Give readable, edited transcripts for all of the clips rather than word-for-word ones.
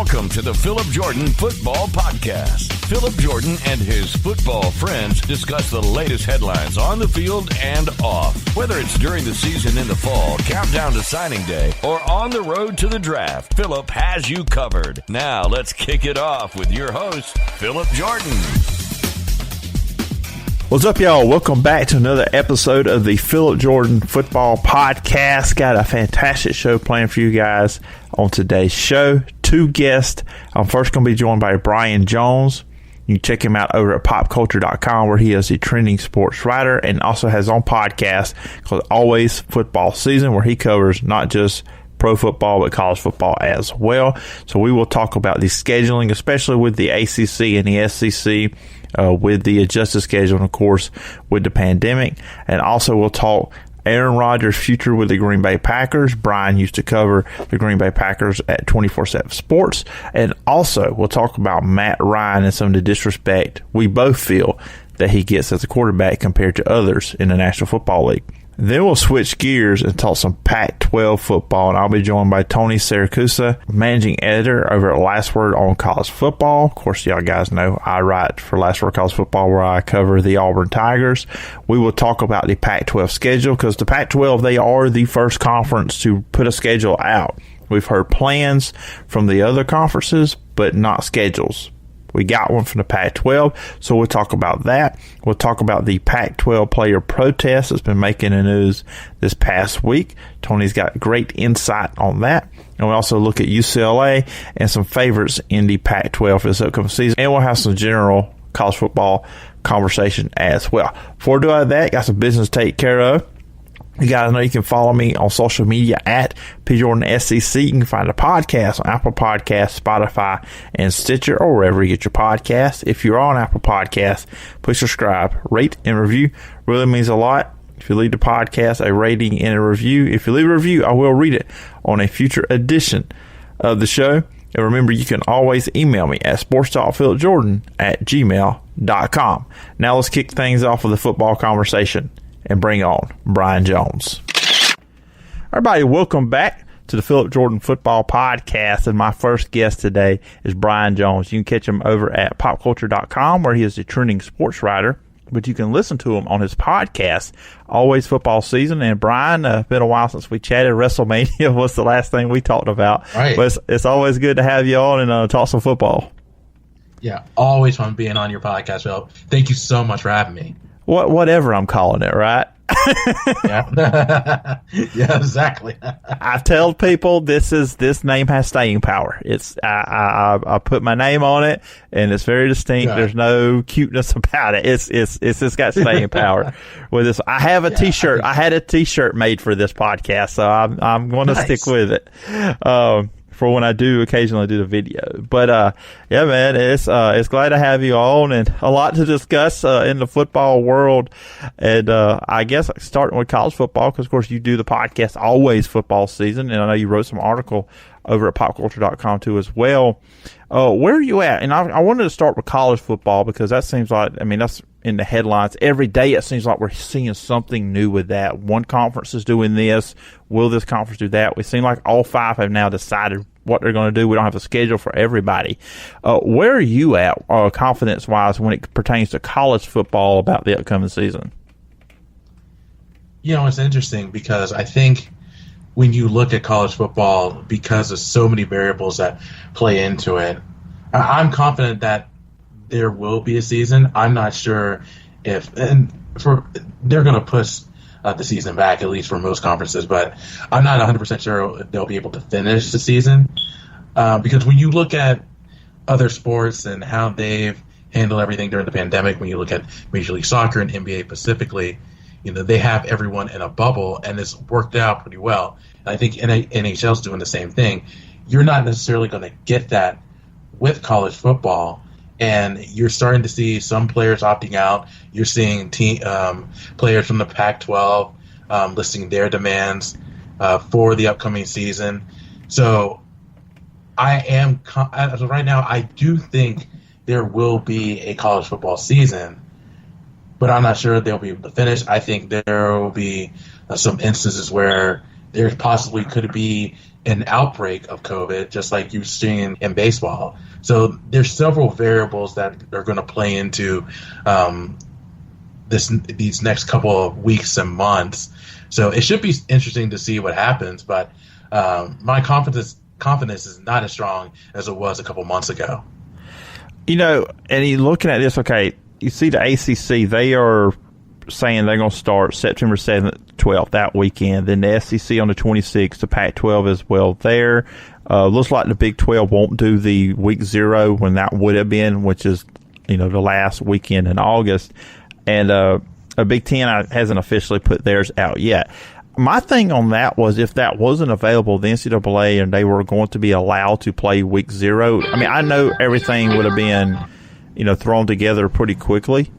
Welcome to the Phillip Jordan Football Podcast. Phillip Jordan and his football friends discuss the latest headlines on the field and off. Whether it's during the season in the fall, countdown to signing day, or on the road to the draft, Phillip has you covered. Now let's kick it off with your host, Phillip Jordan. What's up, y'all? Welcome back to another episode of the Phillip Jordan Football Podcast. Got a fantastic show planned for you guys on today's show. Two guests. I'm first going to be joined by Brian Jones. You can check him out over at popculture.com, where he is a trending sports writer and also has his own podcast called Always Football Season, where he covers not just pro football but college football as well. So we will talk about the scheduling, especially with the ACC and the SEC, with the adjusted schedule, and of course with the pandemic. And also we'll talk Aaron Rodgers' future with the Green Bay Packers. Brian used to cover the Green Bay Packers at 24/7 Sports. And also we'll talk about Matt Ryan and some of the disrespect we both feel that he gets as a quarterback compared to others in the National Football League. Then we'll switch gears and talk some Pac-12 football, and I'll be joined by Tony Siracusa, managing editor over at Last Word on College Football. Of course, y'all guys know I write for Last Word College Football, where I cover the Auburn Tigers. We will talk about the Pac-12 schedule, because the Pac-12, they are the first conference to put a schedule out. We've heard plans from the other conferences, but not schedules. We got one from the Pac-12, so we'll talk about that. We'll talk about the Pac-12 player protest that's been making the news this past week. Tony's got great insight on that. And we'll also look at UCLA and some favorites in the Pac-12 for this upcoming season. And we'll have some general college football conversation as well. Before doing that, got some business to take care of. You guys know you can follow me on social media at PJordanSEC. You can find a podcast on Apple Podcasts, Spotify, and Stitcher, or wherever you get your podcasts. If you're on Apple Podcasts, please subscribe, rate, and review. Really means a lot. If you leave the podcast a rating and a review, if you leave a review, I will read it on a future edition of the show. And remember, you can always email me at sports.philipjordan@gmail.com. Now let's kick things off with a football conversation and bring on Brian Jones. Everybody, welcome back to the Phillip Jordan Football Podcast, and my first guest today is Brian Jones. You can catch him over at popculture.com, where he is a trending sports writer, but you can listen to him on his podcast, Always Football Season. And Brian, it's been a while since we chatted. WrestleMania was the last thing we talked about. Right. But it's always good to have you on and talk some football. Yeah, always fun being on your podcast, Phil. Thank you so much for having me. Whatever I'm calling it, right? Yeah. Yeah, exactly. I tell people this name has staying power. It's I put my name on it, and it's very distinct. Yeah. There's no cuteness about it. It's just got staying power. With this, I have a T-shirt. I had a T-shirt made for this podcast, so I'm going to stick with it. For when I do occasionally do the video. But yeah, man, it's glad to have you on, and a lot to discuss in the football world. And I guess starting with college football, because of course you do the podcast Always Football Season, and I know you wrote some article over at popculture.com too as well. Where are you at? And I wanted to start with college football, because that seems like, I mean, that's in the headlines every day. It seems like we're seeing something new with that. One conference is doing this. Will this conference do that? We seem like all five have now decided what they're going to do. We don't have a schedule for everybody. Where are you at confidence-wise when it pertains to college football about the upcoming season? You know, it's interesting, because I think when you look at college football, because of so many variables that play into it, I'm confident that there will be a season. I'm not sure if they're going to push the season back, at least for most conferences, but I'm not 100% sure if they'll be able to finish the season, because when you look at other sports and how they've handled everything during the pandemic, when you look at Major League Soccer and NBA specifically, you know, they have everyone in a bubble, and it's worked out pretty well. And I think NHL's doing the same thing. You're not necessarily going to get that with college football, and you're starting to see some players opting out. You're seeing players from the Pac-12 listing their demands for the upcoming season. So as of right now, I do think there will be a college football season, but I'm not sure they'll be able to finish. I think there will be some instances where there possibly could be an outbreak of COVID, just like you've seen in baseball. So there's several variables that are going to play into these next couple of weeks and months. So it should be interesting to see what happens. But my confidence is not as strong as it was a couple months ago. And you're looking at this, okay, you see the ACC, they are saying they're going to start September 7th, 12th, that weekend. Then the SEC on the 26th, the Pac-12 as well there. Looks like the Big 12 won't do the week 0 when that would have been, which is, the last weekend in August. And a Big 10 hasn't officially put theirs out yet. My thing on that was if that wasn't available, the NCAA, and they were going to be allowed to play week 0, I know everything would have been, thrown together pretty quickly.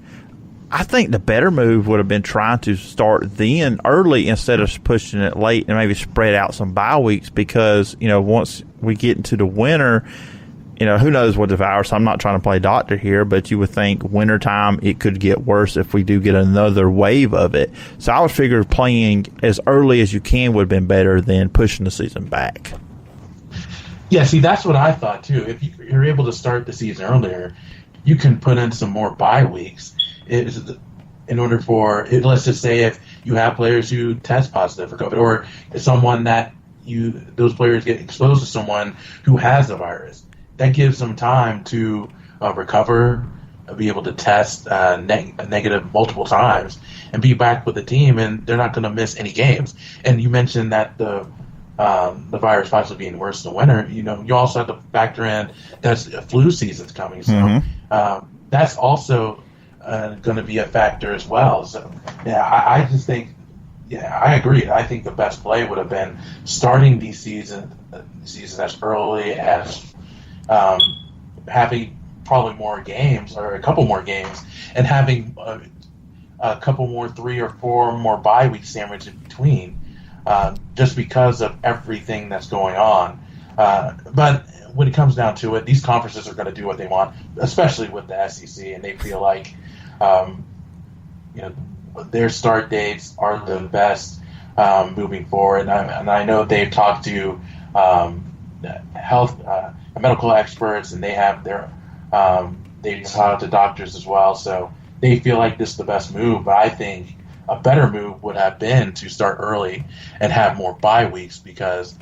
I think the better move would have been trying to start then early instead of pushing it late and maybe spread out some bye weeks because, once we get into the winter, who knows what the virus, I'm not trying to play doctor here, but you would think wintertime it could get worse if we do get another wave of it. So I would figure playing as early as you can would have been better than pushing the season back. Yeah, see, that's what I thought too. If you're able to start the season earlier, you can put in some more bye weeks. In order for, let's just say if you have players who test positive for COVID, or someone that those players get exposed to someone who has the virus, that gives them time to recover, be able to test negative multiple times, and be back with the team, and they're not going to miss any games. And you mentioned that the virus possibly being worse in the winter. You also have to factor in that's a flu season's coming, so that's also going to be a factor as well. So, I just think, I agree. I think the best play would have been starting the season as early as having probably more games or a couple more games and having a couple more 3 or 4 more bye weeks sandwiched in between, just because of everything that's going on. But when it comes down to it, these conferences are going to do what they want, especially with the SEC, and they feel like their start dates are the best moving forward. And I know they've talked to medical experts, and they have they've talked to doctors as well. So they feel like this is the best move. But I think a better move would have been to start early and have more bye weeks because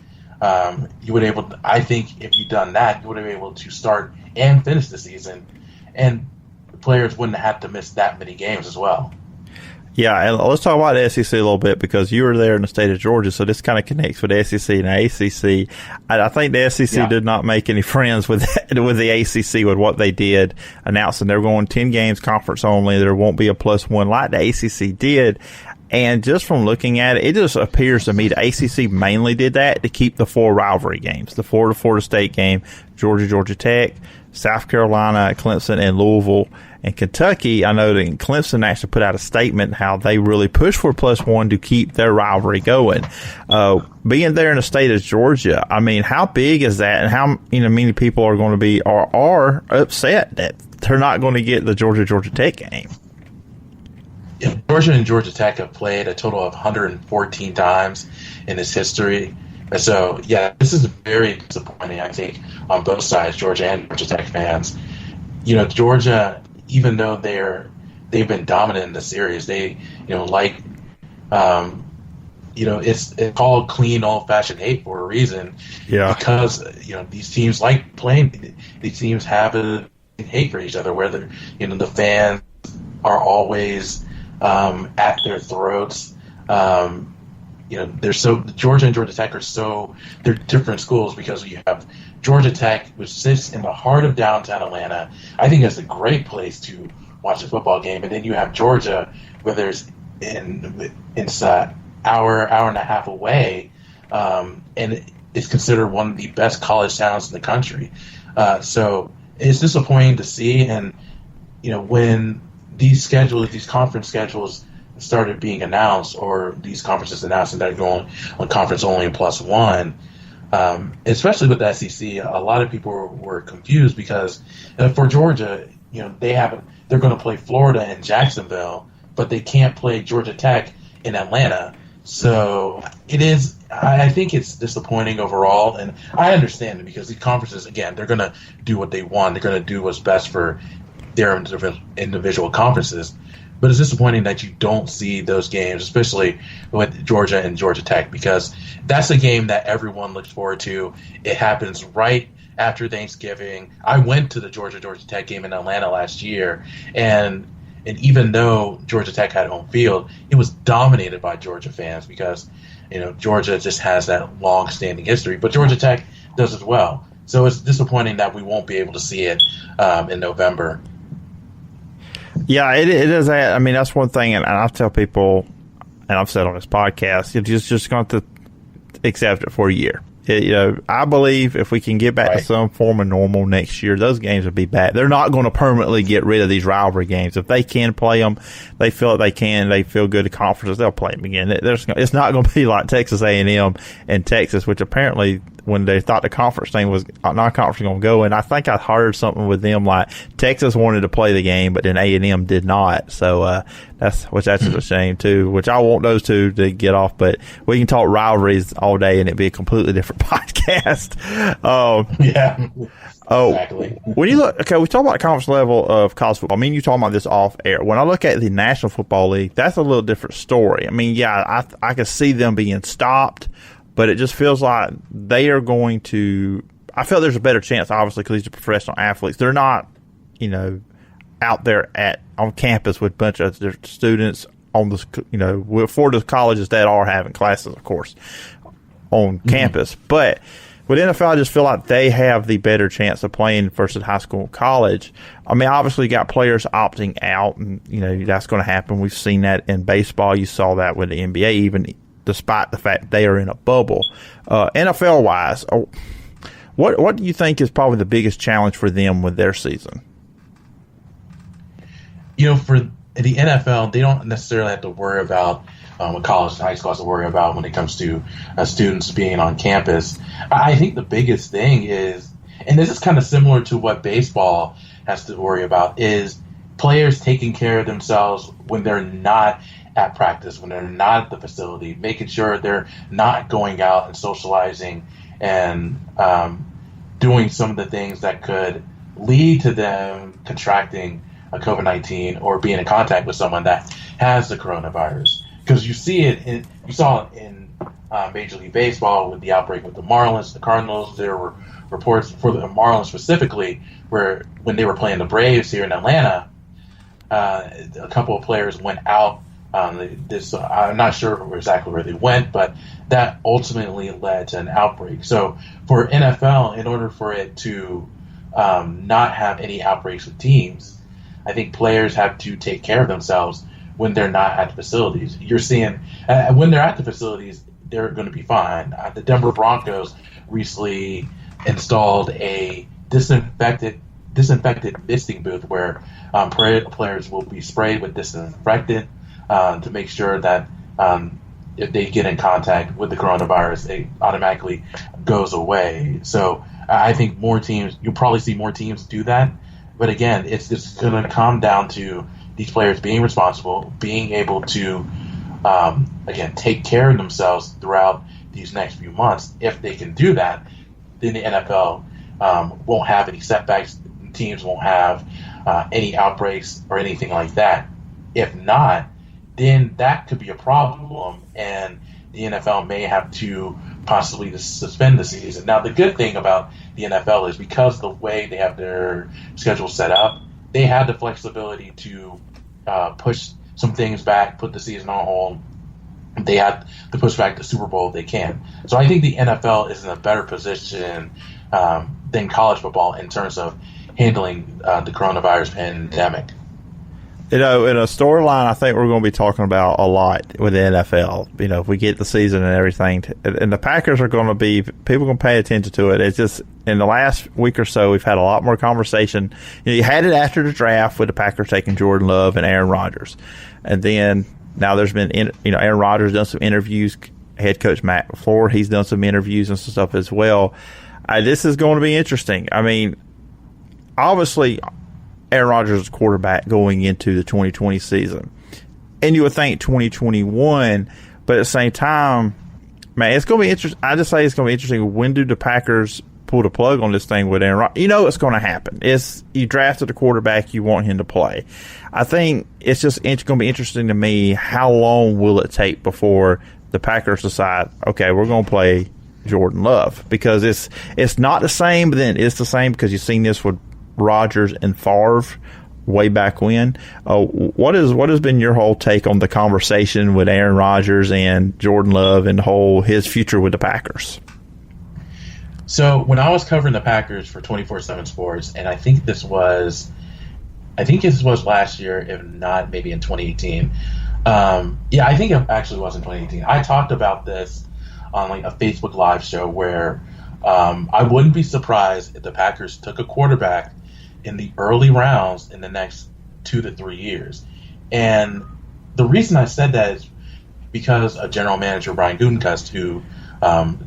you would able. I think if you'd done that, you would have been able to start and finish the season, and players wouldn't have to miss that many games as well. Yeah, and let's talk about the SEC a little bit because you were there in the state of Georgia, so this kind of connects with the SEC and the ACC. I think the SEC did not make any friends with the ACC with what they did, announcing they're going 10 games conference only. There won't be a +1 like the ACC did. And just from looking at it, it just appears to me the ACC mainly did that to keep the 4 rivalry games, the Florida State game, Georgia Tech, South Carolina, Clemson, and Louisville. And Kentucky, I know that Clemson actually put out a statement how they really push for +1 to keep their rivalry going. Being there in the state of Georgia, how big is that, and how many people are going to be or are upset that they're not going to get the Georgia Tech game? Yeah, Georgia and Georgia Tech have played a total of 114 times in its history. So, this is very disappointing, I think, on both sides, Georgia and Georgia Tech fans. Georgia, even though they've been dominant in the series, they, it's called clean, old-fashioned hate for a reason. Yeah. Because, these teams like playing, these teams have a hate for each other, where the fans are always at their throats. Georgia and Georgia Tech they're different schools because you have Georgia Tech, which sits in the heart of downtown Atlanta. I think it's a great place to watch a football game. And then you have Georgia, where it's an hour and a half away, and it's considered one of the best college towns in the country. So it's disappointing to see. And, when these conference schedules started being announced, or these conferences announced and they're going on conference only and +1, especially with the SEC, a lot of people were confused because for Georgia, they're going to play Florida and Jacksonville, but they can't play Georgia Tech in Atlanta. So it is. I think it's disappointing overall, and I understand it because these conferences, again, they're going to do what they want. They're going to do what's best for their individual conferences. But it's disappointing that you don't see those games, especially with Georgia and Georgia Tech, because that's a game that everyone looks forward to. It happens right after Thanksgiving. I went to the Georgia Tech game in Atlanta last year, and even though Georgia Tech had home field, it was dominated by Georgia fans because Georgia just has that long-standing history, but Georgia Tech does as well. So it's disappointing that we won't be able to see it in November. Yeah, it is. I mean, that's one thing, and I tell people, and I've said on this podcast, you're just going to accept it for a year. I believe if we can get back to some form of normal next year, those games will be back. They're not going to permanently get rid of these rivalry games. If they can play them, they feel they can. They feel good at conferences. They'll play them again. It's not going to be like Texas A&M and Texas, which apparently when they thought the conference thing was non-conference going to go, and I think I heard something with them like Texas wanted to play the game, but then A&M did not. So that's a shame too. Which I want those two to get off, but we can talk rivalries all day, and it'd be a completely different podcast. Yeah. Exactly. When you look, we talk about the conference level of college football. I mean, you're talking about this off air. When I look at the National Football League, that's a little different story. I mean, yeah, I can see them being stopped, but it just feels like they are going to. I feel there's a better chance, obviously, because these are professional athletes. They're not, out there on campus with a bunch of their students on this, for the colleges that are having classes, of course, on campus. But with NFL, I just feel like they have the better chance of playing versus high school and college. I mean, obviously, you got players opting out, and that's going to happen. We've seen that in baseball. You saw that with the NBA, even despite the fact they are in a bubble. NFL wise, what do you think is probably the biggest challenge for them with their season? For the NFL, they don't necessarily have to worry about what college and high school has to worry about when it comes to students being on campus. I think the biggest thing is, and this is kind of similar to what baseball has to worry about, is players taking care of themselves when they're not at practice, when they're not at the facility, making sure they're not going out and socializing and doing some of the things that could lead to them contracting a COVID-19 or being in contact with someone that has the coronavirus. Because you saw it in Major League Baseball with the outbreak with the Marlins, the Cardinals. There were reports for the Marlins specifically where when they were playing the Braves here in Atlanta, a couple of players went out. I'm not sure exactly where they went, but that ultimately led to an outbreak. So for NFL, in order for it to not have any outbreaks with teams, I think players have to take care of themselves when they're not at the facilities. You're seeing when they're at the facilities, they're going to be fine. The Denver Broncos recently installed a disinfected misting booth where players will be sprayed with disinfectant to make sure that if they get in contact with the coronavirus, it automatically goes away. So I think you'll probably see more teams do that. But again, it's just going to come down to these players being responsible, being able to, again, take care of themselves throughout these next few months. If they can do that, then the NFL won't have any setbacks. Teams won't have any outbreaks or anything like that. If not, then that could be a problem, and the NFL may have to possibly suspend the season. Now, the good thing about the NFL is because the way they have their schedule set up, they have the flexibility to push some things back, put the season on hold. They have to push back the Super Bowl if they can. So I think the NFL is in a better position than college football in terms of handling the coronavirus pandemic. In a storyline, I think we're going to be talking about a lot with the NFL. If we get the season and everything, and the Packers are going to be, people going to pay attention to it. It's just in the last week or so, we've had a lot more conversation. You had it after the draft with the Packers taking Jordan Love and Aaron Rodgers, and then now there's been, Aaron Rodgers done some interviews. Head coach Matt LaFleur, he's done some interviews and some stuff as well. This is going to be interesting. I mean, obviously, Aaron Rodgers is quarterback going into the 2020 season. And you would think 2021, but at the same time, Man, it's going to be interesting. I just say it's going to be interesting. When do the Packers pull the plug on this thing with Aaron Rodgers? You know it's going to happen. You drafted a quarterback, you want him to play. I think it's just going to be interesting to me, how long will it take before the Packers decide, okay, we're going to play Jordan Love? Because it's not the same, but then it's the same, because you've seen this with Rodgers and Favre way back when. What has been your whole take on the conversation with Aaron Rodgers and Jordan Love and his future with the Packers? So when I was covering the Packers for 24/7 Sports, and I think this was last year, if not maybe in 2018. I think it actually was in 2018. I talked about this on like a Facebook Live show where I wouldn't be surprised if the Packers took a quarterback in the early rounds in the next 2 to 3 years. And the reason I said that is because of General Manager Brian Gutekunst, who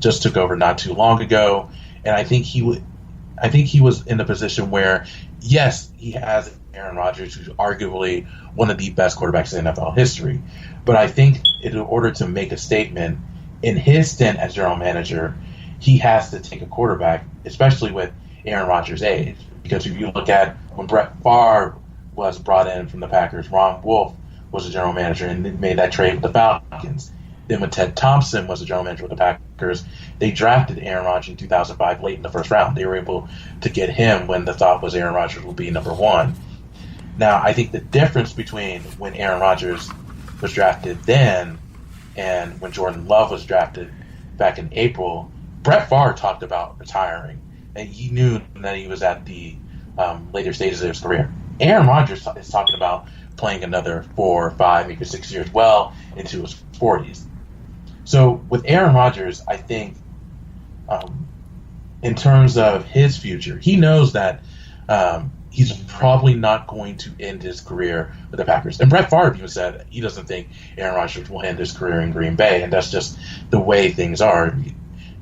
just took over not too long ago, and I think he was in a position where, yes, he has Aaron Rodgers, who's arguably one of the best quarterbacks in NFL history, but I think in order to make a statement in his stint as general manager, he has to take a quarterback, especially with Aaron Rodgers' age. Because if you look at when Brett Favre was brought in from the Packers, Ron Wolf was the general manager and made that trade with the Falcons. Then when Ted Thompson was the general manager with the Packers, they drafted Aaron Rodgers in 2005 late in the first round. They were able to get him when the thought was Aaron Rodgers would be number one. Now, I think the difference between when Aaron Rodgers was drafted then and when Jordan Love was drafted back in April, Brett Favre talked about retiring, and he knew that he was at the later stages of his career. Aaron Rodgers is talking about playing another 4, 5, maybe 6 years well into his 40s. So with Aaron Rodgers, I think in terms of his future, he knows that he's probably not going to end his career with the Packers. And Brett Favre even said he doesn't think Aaron Rodgers will end his career in Green Bay, and that's just the way things are.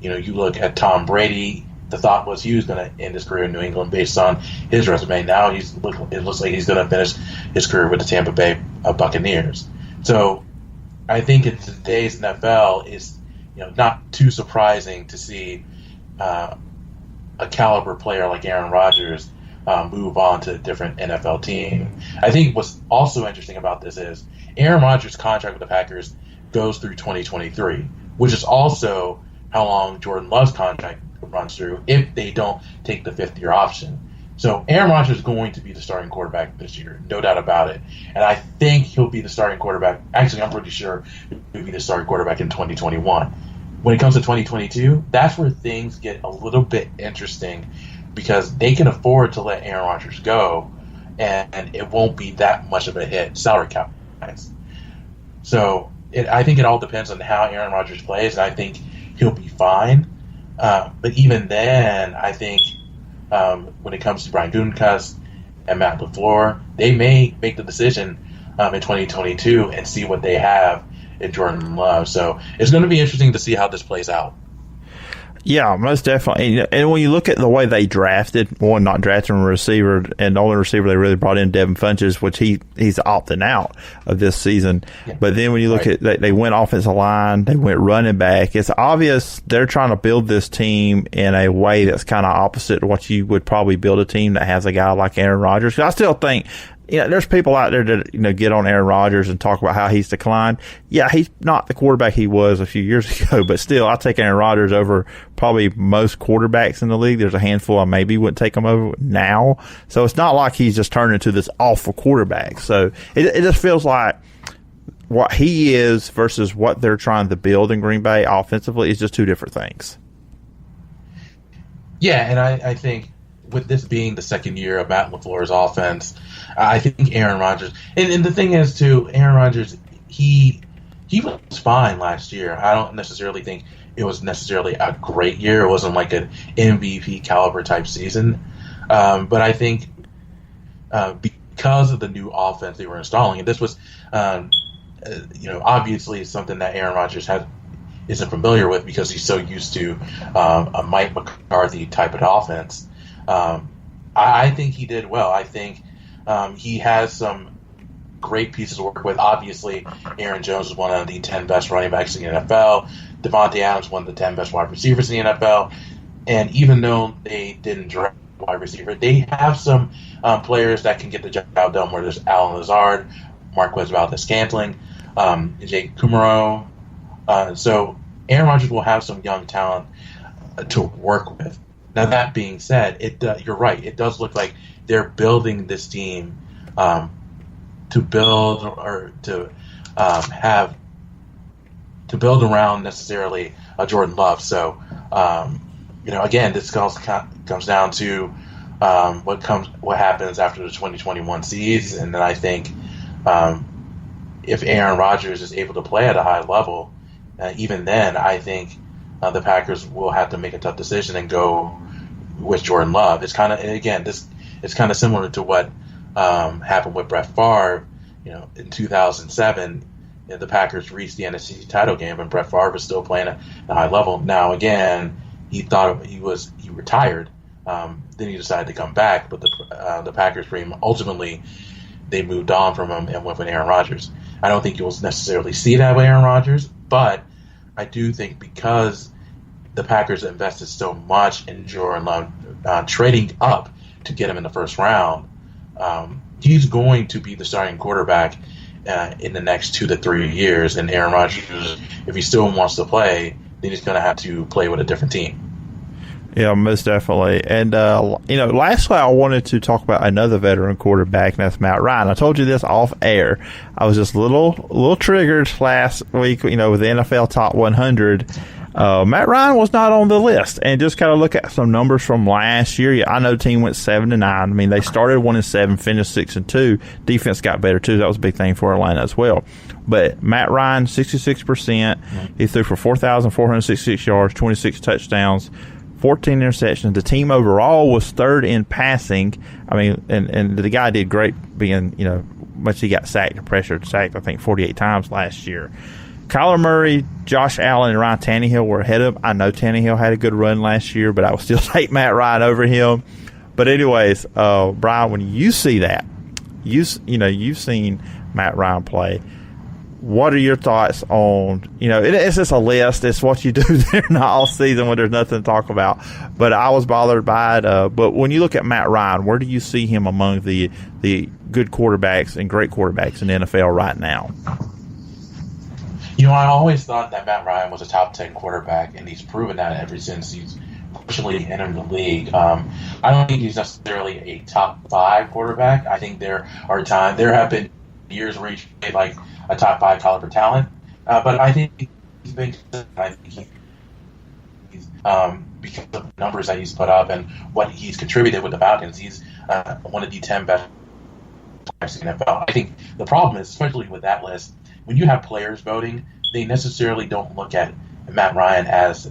You know, you look at Tom Brady, the thought was he was going to end his career in New England based on his resume. Now it looks like he's going to finish his career with the Tampa Bay Buccaneers. So I think in today's NFL, it's not too surprising to see a caliber player like Aaron Rodgers move on to a different NFL team. I think what's also interesting about this is Aaron Rodgers' contract with the Packers goes through 2023, which is also how long Jordan Love's contract runs through if they don't take the fifth-year option. So Aaron Rodgers is going to be the starting quarterback this year, no doubt about it. And I think he'll be the starting quarterback. Actually, I'm pretty sure he'll be the starting quarterback in 2021. When it comes to 2022, that's where things get a little bit interesting because they can afford to let Aaron Rodgers go, and it won't be that much of a hit salary cap-wise. So I think it all depends on how Aaron Rodgers plays, and I think he'll be fine. But even then, I think when it comes to Brian Gutekunst and Matt LaFleur, they may make the decision in 2022 and see what they have in Jordan Love. So it's going to be interesting to see how this plays out. Yeah, most definitely. And when you look at the way they drafted, not drafting a receiver, and the only receiver they really brought in, Devin Funchess, which he's opting out of this season. Yeah. But then when you look at, they went offensive line, they went running back. It's obvious they're trying to build this team in a way that's kind of opposite to what you would probably build a team that has a guy like Aaron Rodgers. I still think, there's people out there that, get on Aaron Rodgers and talk about how he's declined. Yeah, he's not the quarterback he was a few years ago, but still, I take Aaron Rodgers over probably most quarterbacks in the league. There's a handful I maybe wouldn't take him over now. So it's not like he's just turned into this awful quarterback. So it just feels like what he is versus what they're trying to build in Green Bay offensively is just two different things. Yeah, and I think with this being the second year of Matt LaFleur's offense, I think Aaron Rodgers, and the thing is too, Aaron Rodgers, he was fine last year. I don't necessarily think it was necessarily a great year. It wasn't like an MVP caliber type season, but I think because of the new offense they were installing, and this was, obviously something that Aaron Rodgers isn't familiar with because he's so used to a Mike McCarthy type of offense. I think he did well. I think he has some great pieces to work with. Obviously, Aaron Jones is one of the 10 best running backs in the NFL. Devontae Adams, one of the 10 best wide receivers in the NFL. And even though they didn't draft a wide receiver, they have some players that can get the job done, where there's Alan Lazard, Marquez Valdez-Scantling, Jake Kumaro. So Aaron Rodgers will have some young talent to work with. Now, that being said, you're right. It does look like they're building this team to build around necessarily a Jordan Love. So, again, this comes down to what happens after the 2021 season. And then I think if Aaron Rodgers is able to play at a high level, even then, I think the Packers will have to make a tough decision and go with Jordan Love. It's kind of similar to what happened with Brett Favre. In 2007, the Packers reached the NFC title game, and Brett Favre was still playing at a high level. Now, again, he thought he retired. Then he decided to come back, but the Packers ultimately they moved on from him and went with Aaron Rodgers. I don't think you'll necessarily see that with Aaron Rodgers, but I do think because the Packers invested so much in Jordan Love, trading up to get him in the first round, he's going to be the starting quarterback in the next 2 to 3 years. And Aaron Rodgers, if he still wants to play, then he's going to have to play with a different team. Yeah, most definitely. And, lastly, I wanted to talk about another veteran quarterback, and that's Matt Ryan. I told you this off air. I was just a little triggered last week, with the NFL Top 100. Matt Ryan was not on the list. And just kind of look at some numbers from last year. Yeah, I know the team went 7-9. I mean, they started 1-7, finished 6-2. Defense got better, too. That was a big thing for Atlanta as well. But Matt Ryan, 66%. He threw for 4,466 yards, 26 touchdowns, 14 interceptions. The team overall was third in passing. I mean, and the guy did great being, much he got sacked and sacked, I think, 48 times last year. Kyler Murray, Josh Allen, and Ryan Tannehill were ahead of him. I know Tannehill had a good run last year, but I would still take Matt Ryan over him. But anyways, Brian, when you see that, you've seen Matt Ryan play. What are your thoughts on, it's just a list. It's what you do there in the off season when there's nothing to talk about. But I was bothered by it. But when you look at Matt Ryan, where do you see him among the good quarterbacks and great quarterbacks in the NFL right now? I always thought that Matt Ryan was a top 10 quarterback, and he's proven that ever since he's officially entered the league. I don't think he's necessarily a top 5 quarterback. I think there have been years where he's played like a top 5 caliber talent, but I think he's been. I think he's because of the numbers that he's put up and what he's contributed with the Falcons, he's one of the 10 best players in the NFL. I think the problem is, especially with that list, when you have players voting, they necessarily don't look at Matt Ryan as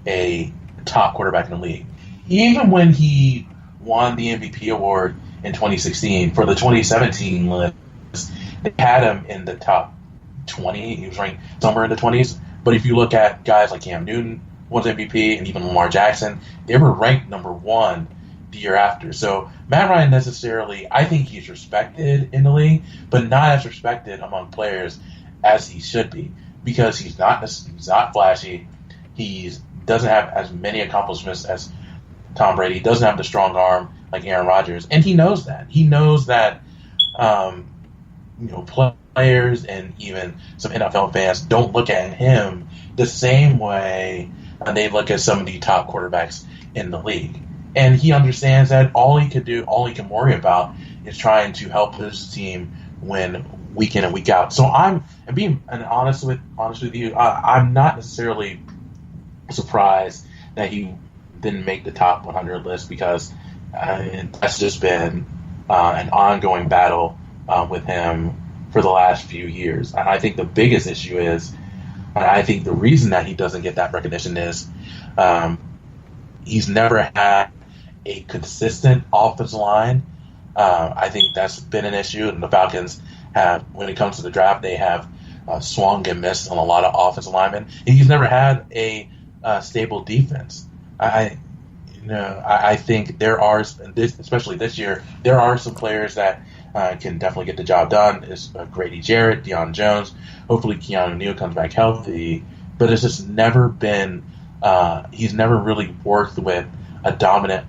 a top quarterback in the league. Even when he won the MVP award in 2016 for the 2017 list, they had him in the top 20. He was ranked somewhere in the 20s. But if you look at guys like Cam Newton, won MVP, and even Lamar Jackson, they were ranked number 1 the year after. So Matt Ryan necessarily, I think he's respected in the league, but not as respected among players as he should be, because he's not flashy. He doesn't have as many accomplishments as Tom Brady. He doesn't have the strong arm like Aaron Rodgers, and he knows that. He knows that players and even some NFL fans don't look at him the same way they look at some of the top quarterbacks in the league. And he understands that all he can worry about is trying to help his team win week in and week out. So I'm being honest with you. I'm not necessarily surprised that he didn't make the top 100 list, because that's just been an ongoing battle with him for the last few years. And I think the biggest issue is, and I think the reason that he doesn't get that recognition is he's never had a consistent offensive line. I think that's been an issue, and the Falcons have, when it comes to the draft, they have swung and missed on a lot of offensive linemen. And he's never had a stable defense. I think there are, especially this year, there are some players that can definitely get the job done is Grady Jarrett, Deion Jones. Hopefully Keanu Neal comes back healthy. But it's just never been he's never really worked with a dominant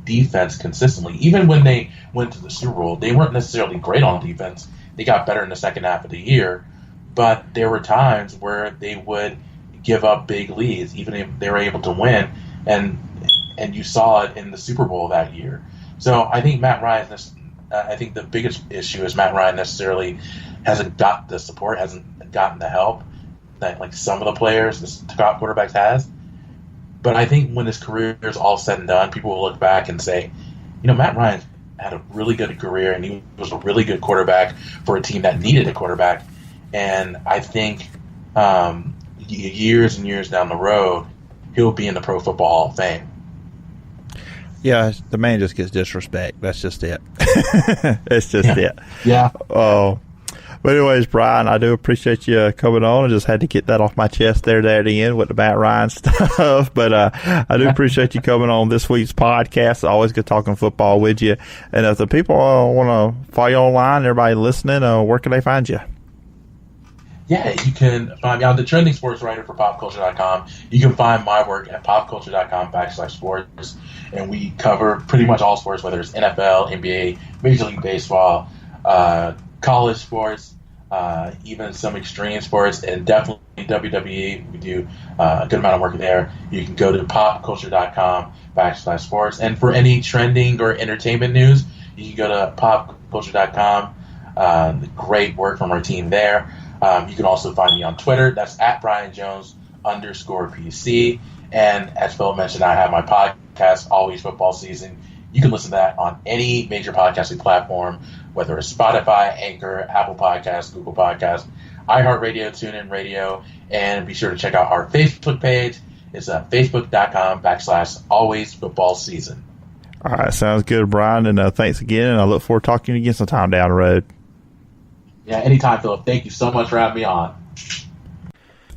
defense consistently. Even when they went to the Super Bowl, they weren't necessarily great on defense. They got better in the second half of the year. But there were times where they would give up big leads, even if they were able to win. And you saw it in the Super Bowl that year. So I think I think the biggest issue is Matt Ryan necessarily hasn't got the support, hasn't gotten the help that like some of the players, the top quarterbacks has. But I think when his career is all said and done, people will look back and say, Matt Ryan had a really good career and he was a really good quarterback for a team that needed a quarterback. And I think years and years down the road, he'll be in the Pro Football Hall of Fame. Yeah, the man just gets disrespect. That's just it. It's just it. Yeah. But anyways, Brian, I do appreciate you coming on. I just had to get that off my chest there at the end with the Matt Ryan stuff. But I do appreciate you coming on this week's podcast. Always good talking football with you. And if the people want to follow you online, everybody listening, where can they find you? Yeah, you can find me. I'm the trending sports writer for popculture.com. You can find my work at popculture.com/sports. And we cover pretty much all sports, whether it's NFL, NBA, Major League Baseball, college sports, even some extreme sports, and definitely WWE. We do a good amount of work there. You can go to popculture.com/sports. And for any trending or entertainment news, you can go to popculture.com. Great work from our team there. You can also find me on Twitter. That's at Brian Jones _PC. And as Phil mentioned, I have my podcast, Always Football Season. You can listen to that on any major podcasting platform, whether it's Spotify, Anchor, Apple Podcasts, Google Podcasts, iHeartRadio, TuneIn Radio, and be sure to check out our Facebook page. It's facebook.com/Always Football Season. All right, sounds good, Brian, and thanks again, and I look forward to talking to you again sometime down the road. Yeah, anytime, Philip. Thank you so much for having me on.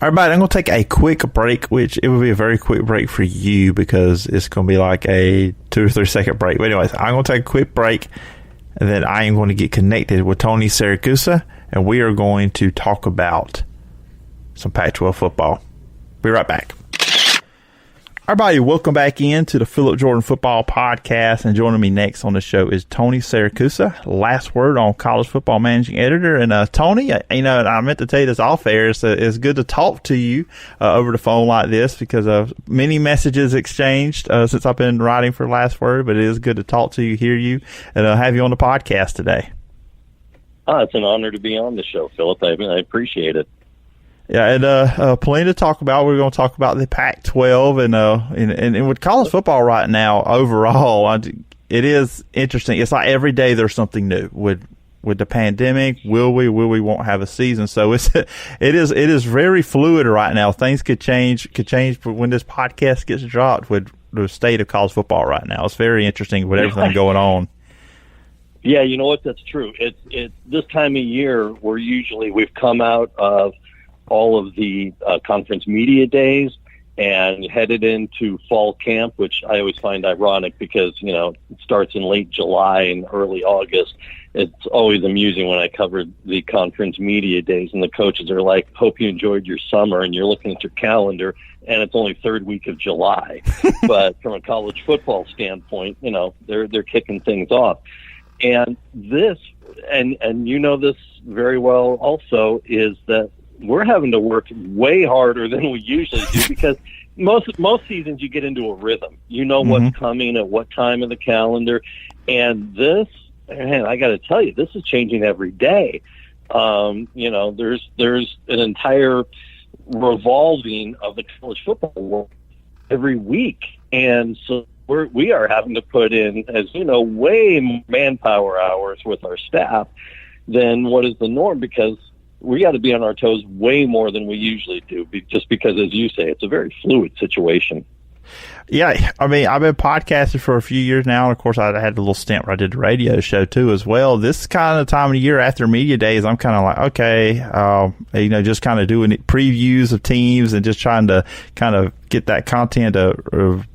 All right, I'm going to take a quick break, which it will be a very quick break for you because it's going to be like a 2 or 3 second break. But anyways, I'm going to take a quick break, and then I am going to get connected with Tony Siracusa, and we are going to talk about some Pac-12 football. Be right back. Everybody, welcome back in to the Phillip Jordan Football Podcast, and joining me next on the show is Tony Siracusa, Last Word on College Football Managing Editor. And Tony, I meant to tell you this off air. It's good to talk to you over the phone like this because of many messages exchanged since I've been writing for Last Word. But it is good to talk to you, hear you, and have you on the podcast today. It's an honor to be on the show, Phillip. I appreciate it. Yeah, and plenty to talk about. We're going to talk about the Pac-12 and with college football right now. Overall, it is interesting. It's like every day there's something new with the pandemic. Will we won't have a season? So it is very fluid right now. Things could change when this podcast gets dropped with the state of college football right now. It's very interesting with everything going on. Yeah, you know what? That's true. It's this time of year we've come out of all of the conference media days and headed into fall camp, which I always find ironic because, it starts in late July and early August. It's always amusing when I cover the conference media days and the coaches are like, hope you enjoyed your summer, and you're looking at your calendar and it's only third week of July. But from a college football standpoint, they're kicking things off. And this, and this very well also, is that we're having to work way harder than we usually do because most seasons you get into a rhythm. You know what's coming at what time of the calendar. And this, man, I got to tell you, this is changing every day. There's an entire revolving of the college football world every week. And so we are having to put in, as you know, way more manpower hours with our staff than what is the norm because we got to be on our toes way more than we usually do, just because, as you say, it's a very fluid situation. Yeah, I mean, I've been podcasting for a few years now, and of course, I had a little stint where I did the radio show too as well. This is kind of the time of the year after media days. I'm kind of like, okay, just kind of doing previews of teams and just trying to kind of get that content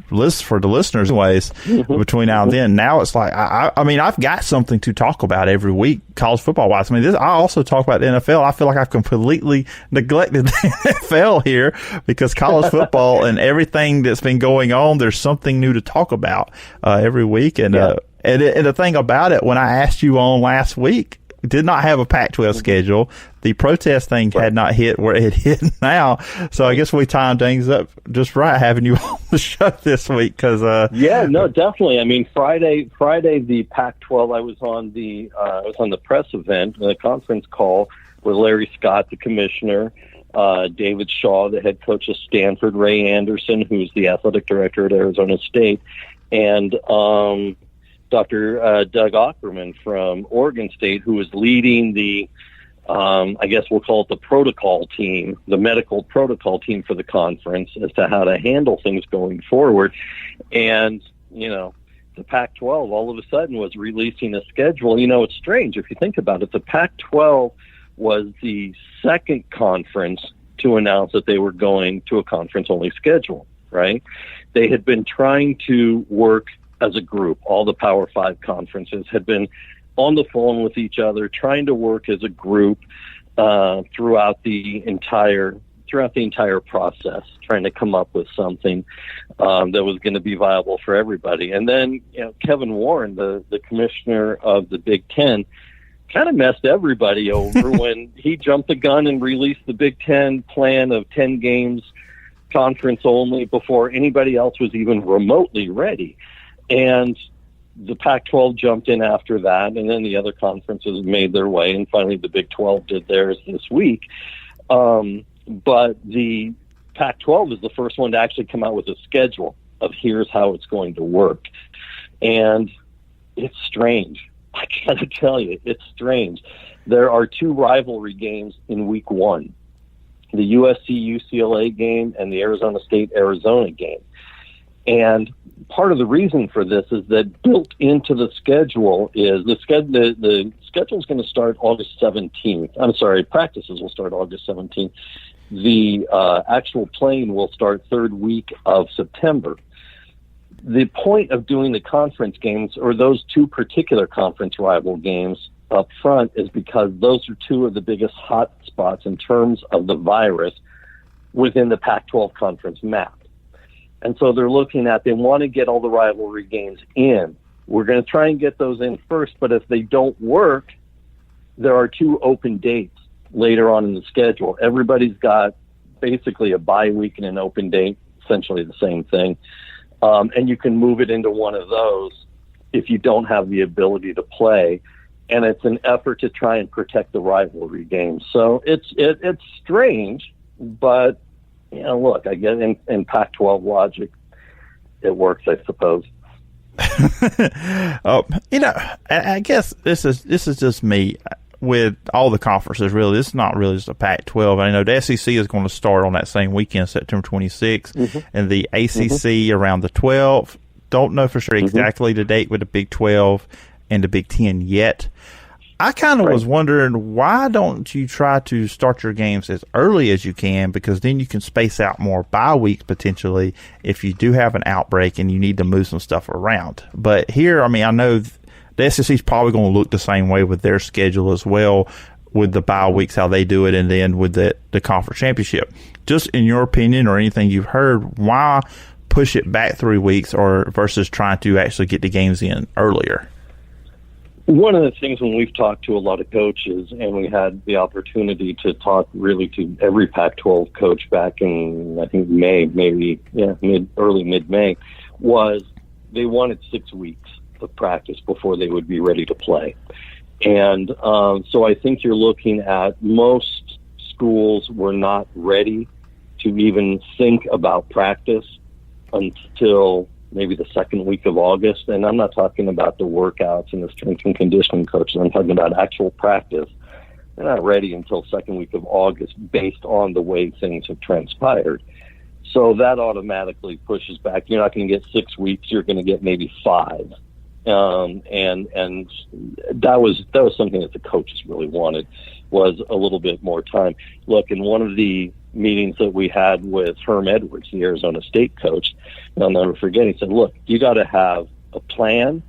for the listeners anyways, between now and then. Now it's like, I mean, I've got something to talk about every week, college football wise. I mean, I also talk about the NFL. I feel like I've completely neglected the NFL here because college football and everything that's been going on, there's something new to talk about every week. And the thing about it, when I asked you on last week, did not have a Pac-12 schedule. The protest thing had not hit where it hit now. So I guess we timed things up just right having you on the show this week. Definitely. I mean, Friday, the Pac-12, I was on the press event, the conference call with Larry Scott, the commissioner, David Shaw, the head coach of Stanford, Ray Anderson, who's the athletic director at Arizona State, and Dr. Doug Ackerman from Oregon State, who is leading the, I guess we'll call it the protocol team, the medical protocol team for the conference as to how to handle things going forward. And, the Pac-12 all of a sudden was releasing a schedule. It's strange if you think about it. The Pac-12 was the second conference to announce that they were going to a conference-only schedule, right? They had been trying to work as a group. All the Power 5 conferences had been on the phone with each other, trying to work as a group throughout the entire process, trying to come up with something that was going to be viable for everybody. And then Kevin Warren, the commissioner of the Big Ten, kind of messed everybody over when he jumped the gun and released the Big Ten plan of 10 games, conference only, before anybody else was even remotely ready. And the Pac-12 jumped in after that, and then the other conferences made their way, and finally the Big 12 did theirs this week. But the Pac-12 is the first one to actually come out with a schedule of here's how it's going to work. And it's strange. I got to tell you, it's strange. There are 2 rivalry games in week 1, the USC-UCLA game and the Arizona State-Arizona game. And part of the reason for this is that built into the schedule is the schedule is going to start August 17th. I'm sorry, practices will start August 17th. The actual playing will start third week of September. The point of doing the conference games, or those 2 particular conference rival games up front, is because those are 2 of the biggest hot spots in terms of the virus within the Pac-12 conference map. And so they're looking at, they want to get all the rivalry games in. We're going to try and get those in first, but if they don't work, there are 2 open dates later on in the schedule. Everybody's got basically a bye week and an open date, essentially the same thing. And you can move it into one of those if you don't have the ability to play. And it's an effort to try and protect the rivalry games. So it's strange, but look, I get in Pac-12 logic, it works, I suppose. I guess this is just me with all the conferences. Really, this is not really just a Pac-12. I know the SEC is going to start on that same weekend, September 26th, and the ACC around the 12th. Don't know for sure exactly the date with the Big 12 and the Big 10 yet. I kind of was wondering, why don't you try to start your games as early as you can, because then you can space out more bye weeks potentially if you do have an outbreak and you need to move some stuff around. But here, I mean, I know the SEC is probably going to look the same way with their schedule as well, with the bye weeks, how they do it, and then with the conference championship. Just in your opinion or anything you've heard, why push it back 3 weeks or versus trying to actually get the games in earlier? One of the things when we've talked to a lot of coaches, and we had the opportunity to talk really to every Pac-12 coach back in, I think, May, early mid-May, was they wanted 6 weeks of practice before they would be ready to play. And so I think you're looking at most schools were not ready to even think about practice until maybe the second week of August. And I'm not talking about the workouts and the strength and conditioning coaches. I'm talking about actual practice. They're not ready until second week of August based on the way things have transpired. So that automatically pushes back. You're not going to get 6 weeks. You're going to get maybe 5. and that was something that the coaches really wanted, was a little bit more time. Look, in one of the meetings that we had with Herm Edwards, the Arizona State coach, and I'll never forget, he said, look, you got to have a plan,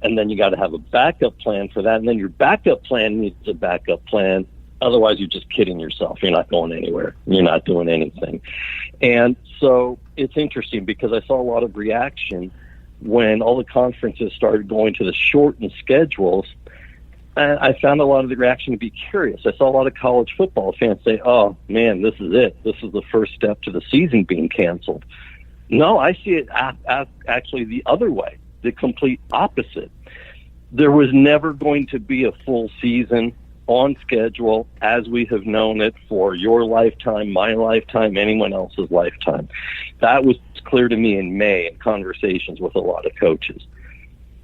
and then you got to have a backup plan for that, and then your backup plan needs a backup plan. Otherwise, you're just kidding yourself. You're not going anywhere. You're not doing anything. And so it's interesting because I saw a lot of reaction when all the conferences started going to the shortened schedules. And I found a lot of the reaction to be curious. I saw a lot of college football fans say, oh, man, this is it. This is the first step to the season being canceled. No, I see it actually the other way, the complete opposite. There was never going to be a full season on schedule as we have known it for your lifetime, my lifetime, anyone else's lifetime. That was clear to me in May in conversations with a lot of coaches.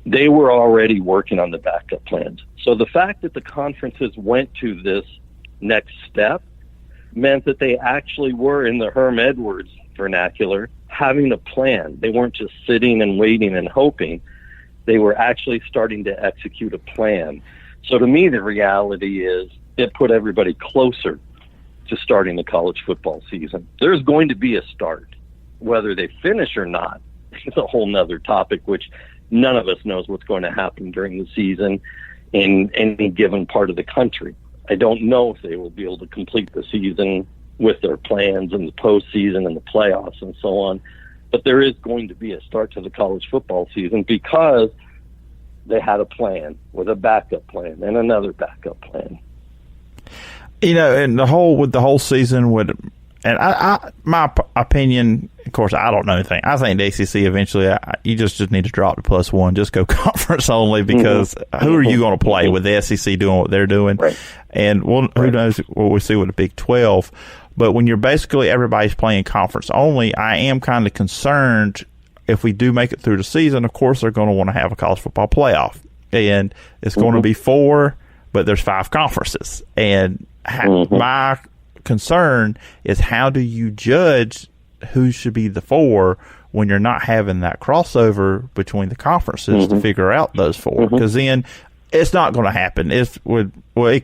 They were already working on the backup plans. So the fact that the conferences went to this next step meant that they actually were, in the Herm Edwards vernacular, having a plan. They weren't just sitting and waiting and hoping. They were actually starting to execute a plan. So to me, the reality is it put everybody closer to starting the college football season. There's going to be a start. Whether they finish or not is a whole nother topic, which none of us knows what's going to happen during the season in any given part of the country. I don't know if they will be able to complete the season with their plans and the postseason and the playoffs and so on. But there is going to be a start to the college football season because they had a plan with a backup plan and another backup plan. You know, and the whole season would, and my opinion, of course, I don't know anything. I think the ACC eventually, you just need to drop to +1, just go conference only, because who are you going to play with the SEC doing what they're doing? Right. And who knows what we see with the Big 12. But when you're basically everybody's playing conference only, I am kind of concerned if we do make it through the season. Of course, they're going to want to have a college football playoff. And it's going to be 4, but there's 5 conferences. And my concern is, how do you judge who should be the 4 when you're not having that crossover between the conferences to figure out those 4? Because then it's not going to happen. It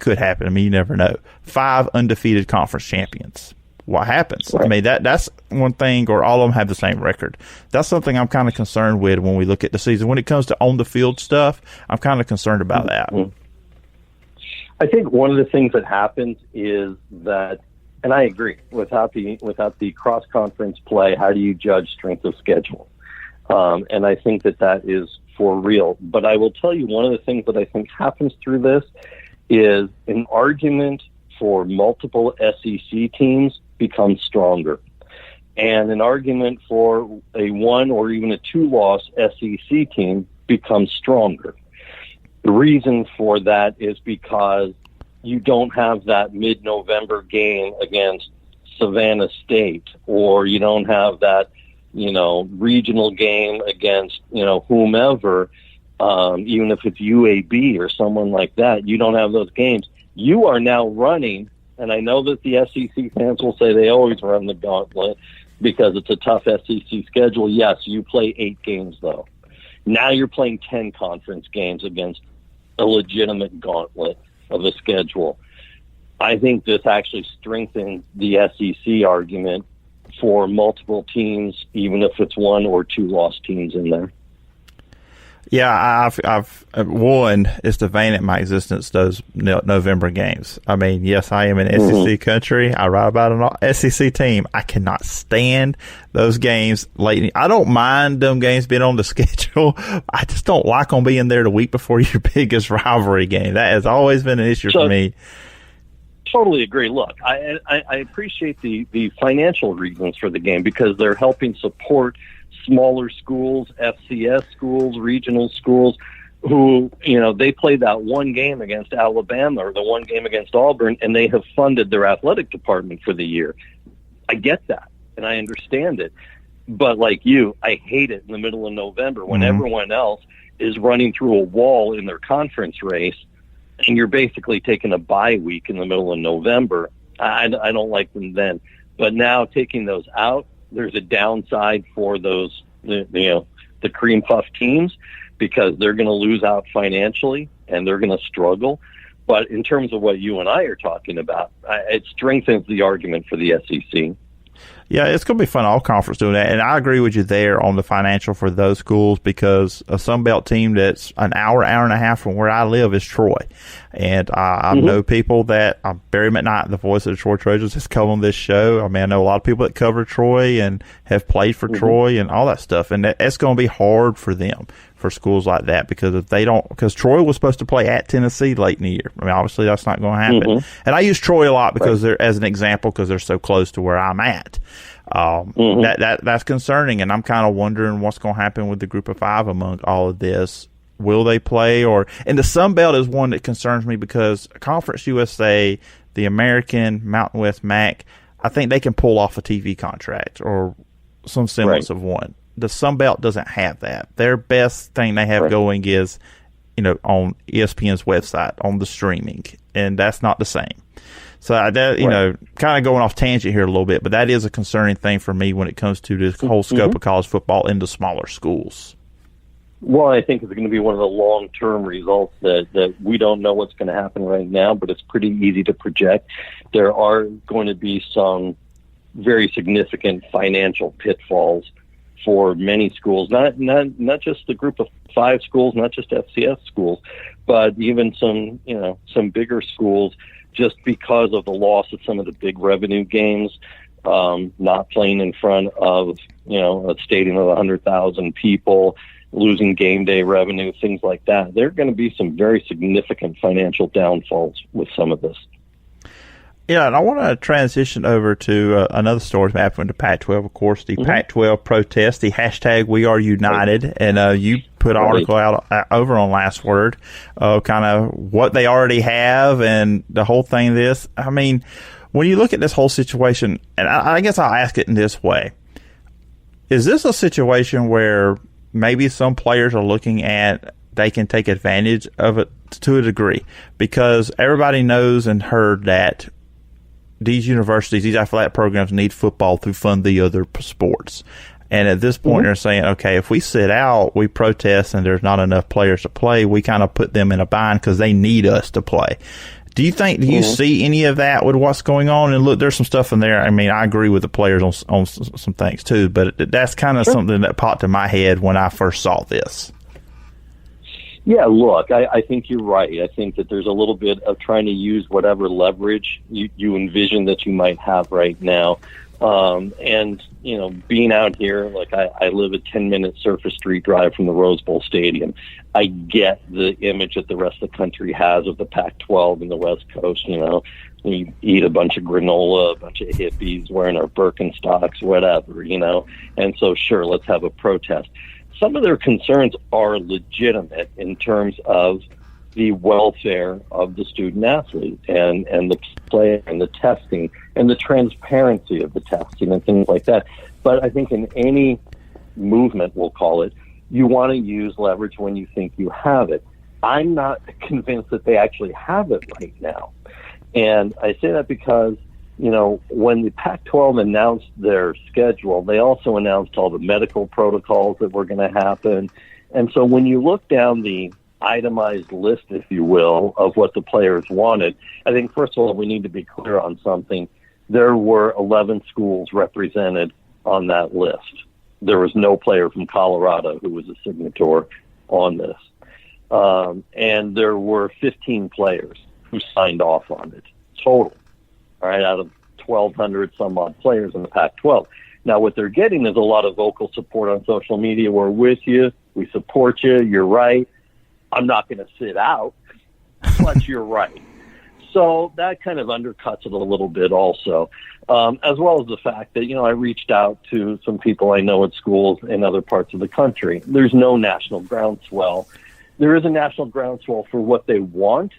could happen. I mean, you never know. 5 undefeated conference champions. What happens? Right. I mean, that's one thing, or all of them have the same record. That's something I'm kind of concerned with when we look at the season. When it comes to on-the-field stuff, I'm kind of concerned about that. I think one of the things that happens is that, and I agree, without the cross-conference play, how do you judge strength of schedule? And I think that is for real. But I will tell you, one of the things that I think happens through this is an argument for multiple SEC teams becomes stronger, and an argument for a 1 or even a 2-loss SEC team becomes stronger. The reason for that is because you don't have that mid-November game against Savannah State, or you don't have that, regional game against, whomever, even if it's UAB or someone like that. You don't have those games. You are now running, and I know that the SEC fans will say they always run the gauntlet because it's a tough SEC schedule. Yes, you play 8 games, though. Now you're playing 10 conference games against a legitimate gauntlet of a schedule. I think this actually strengthens the SEC argument for multiple teams, even if it's 1 or 2 lost teams in there. Yeah, I've one is to vein at my existence those November games. I mean, yes, I am an SEC country. I write about an SEC team. I cannot stand those games late. I don't mind them games being on the schedule. I just don't like them being there the week before your biggest rivalry game. That has always been an issue for me. Totally agree. Look, I appreciate the financial reasons for the game because they're helping support smaller schools, FCS schools, regional schools, who, they played that one game against Alabama or the one game against Auburn, and they have funded their athletic department for the year. I get that, and I understand it. But like you, I hate it in the middle of November when everyone else is running through a wall in their conference race, and you're basically taking a bye week in the middle of November. I don't like them then. But now taking those out, there's a downside for those, the cream puff teams. because they're going to lose out financially and they're going to struggle. But in terms of what you and I are talking about, it strengthens the argument for the SEC. Yeah, it's going to be fun, all conference doing that. And I agree with you there on the financial for those schools, because a Sunbelt team that's an hour and a half from where I live is Troy. And I know people that, Barry McKnight, the voice of the Troy Trojans, has come on this show. I mean, I know a lot of people that cover Troy and have played for Troy and all that stuff. And that's going to be hard for them, for schools like that, because if they don't, because Troy was supposed to play at Tennessee late in the year. I mean, obviously that's not going to happen. And I use Troy a lot because they're, as an example, because they're so close to where I'm at. That's concerning, and I'm kind of wondering what's going to happen with the Group of Five among all of this. Will they play? And the Sun Belt is one that concerns me, because Conference USA, the American, Mountain West, MAC, I think they can pull off a TV contract or some semblance of one. The Sun Belt doesn't have that. Their best thing they have going is, on ESPN's website, on the streaming, and that's not the same. So kind of going off tangent here a little bit, but that is a concerning thing for me when it comes to this whole scope of college football into smaller schools. Well, I think it's going to be one of the long-term results that we don't know what's going to happen right now, but it's pretty easy to project. There are going to be some very significant financial pitfalls for many schools, not just the Group of Five schools, not just FCS schools, but even some bigger schools, just because of the loss of some of the big revenue games, not playing in front of, a stadium of 100,000 people, losing game day revenue, things like that. There are going to be some very significant financial downfalls with some of this. Yeah, and I want to transition over to another story that happened to Pac-12. Of course, the Pac-12 protest, the hashtag We Are United, and you put an article out over on Last Word, kind of what they already have and the whole thing. This, I mean, when you look at this whole situation, and I guess I'll ask it in this way: is this a situation where maybe some players are looking at they can take advantage of it to a degree, because everybody knows and heard that these universities, these athletic programs need football to fund the other sports. And at this point, they're saying, okay, if we sit out, we protest, and there's not enough players to play, we kind of put them in a bind because they need us to play. Do you see any of that with what's going on? And look, there's some stuff in there. I mean, I agree with the players on some things too, but that's kind of something that popped in my head when I first saw this. Yeah, look, I think you're right. I think that there's a little bit of trying to use whatever leverage you envision that you might have right now. And, being out here, like I live a 10-minute surface street drive from the Rose Bowl Stadium. I get the image that the rest of the country has of the Pac-12 and the West Coast. We eat a bunch of granola, a bunch of hippies wearing our Birkenstocks, whatever, And so, sure, let's have a protest. Some of their concerns are legitimate in terms of the welfare of the student athlete and the play and the testing and the transparency of the testing and things like that. But I think in any movement, we'll call it, you want to use leverage when you think you have it. I'm not convinced that they actually have it right now. And I say that because, when the Pac-12 announced their schedule, they also announced all the medical protocols that were going to happen. And so when you look down the itemized list, if you will, of what the players wanted, I think, first of all, we need to be clear on something. There were 11 schools represented on that list. There was no player from Colorado who was a signator on this. And there were 15 players who signed off on it total. All right, out of 1,200 some odd players in the Pac-12. Now, what they're getting is a lot of vocal support on social media. We're with you. We support you. You're right. I'm not going to sit out, but you're right. So that kind of undercuts it a little bit also, as well as the fact that, I reached out to some people I know at schools in other parts of the country. There's no national groundswell. There is a national groundswell for what they want.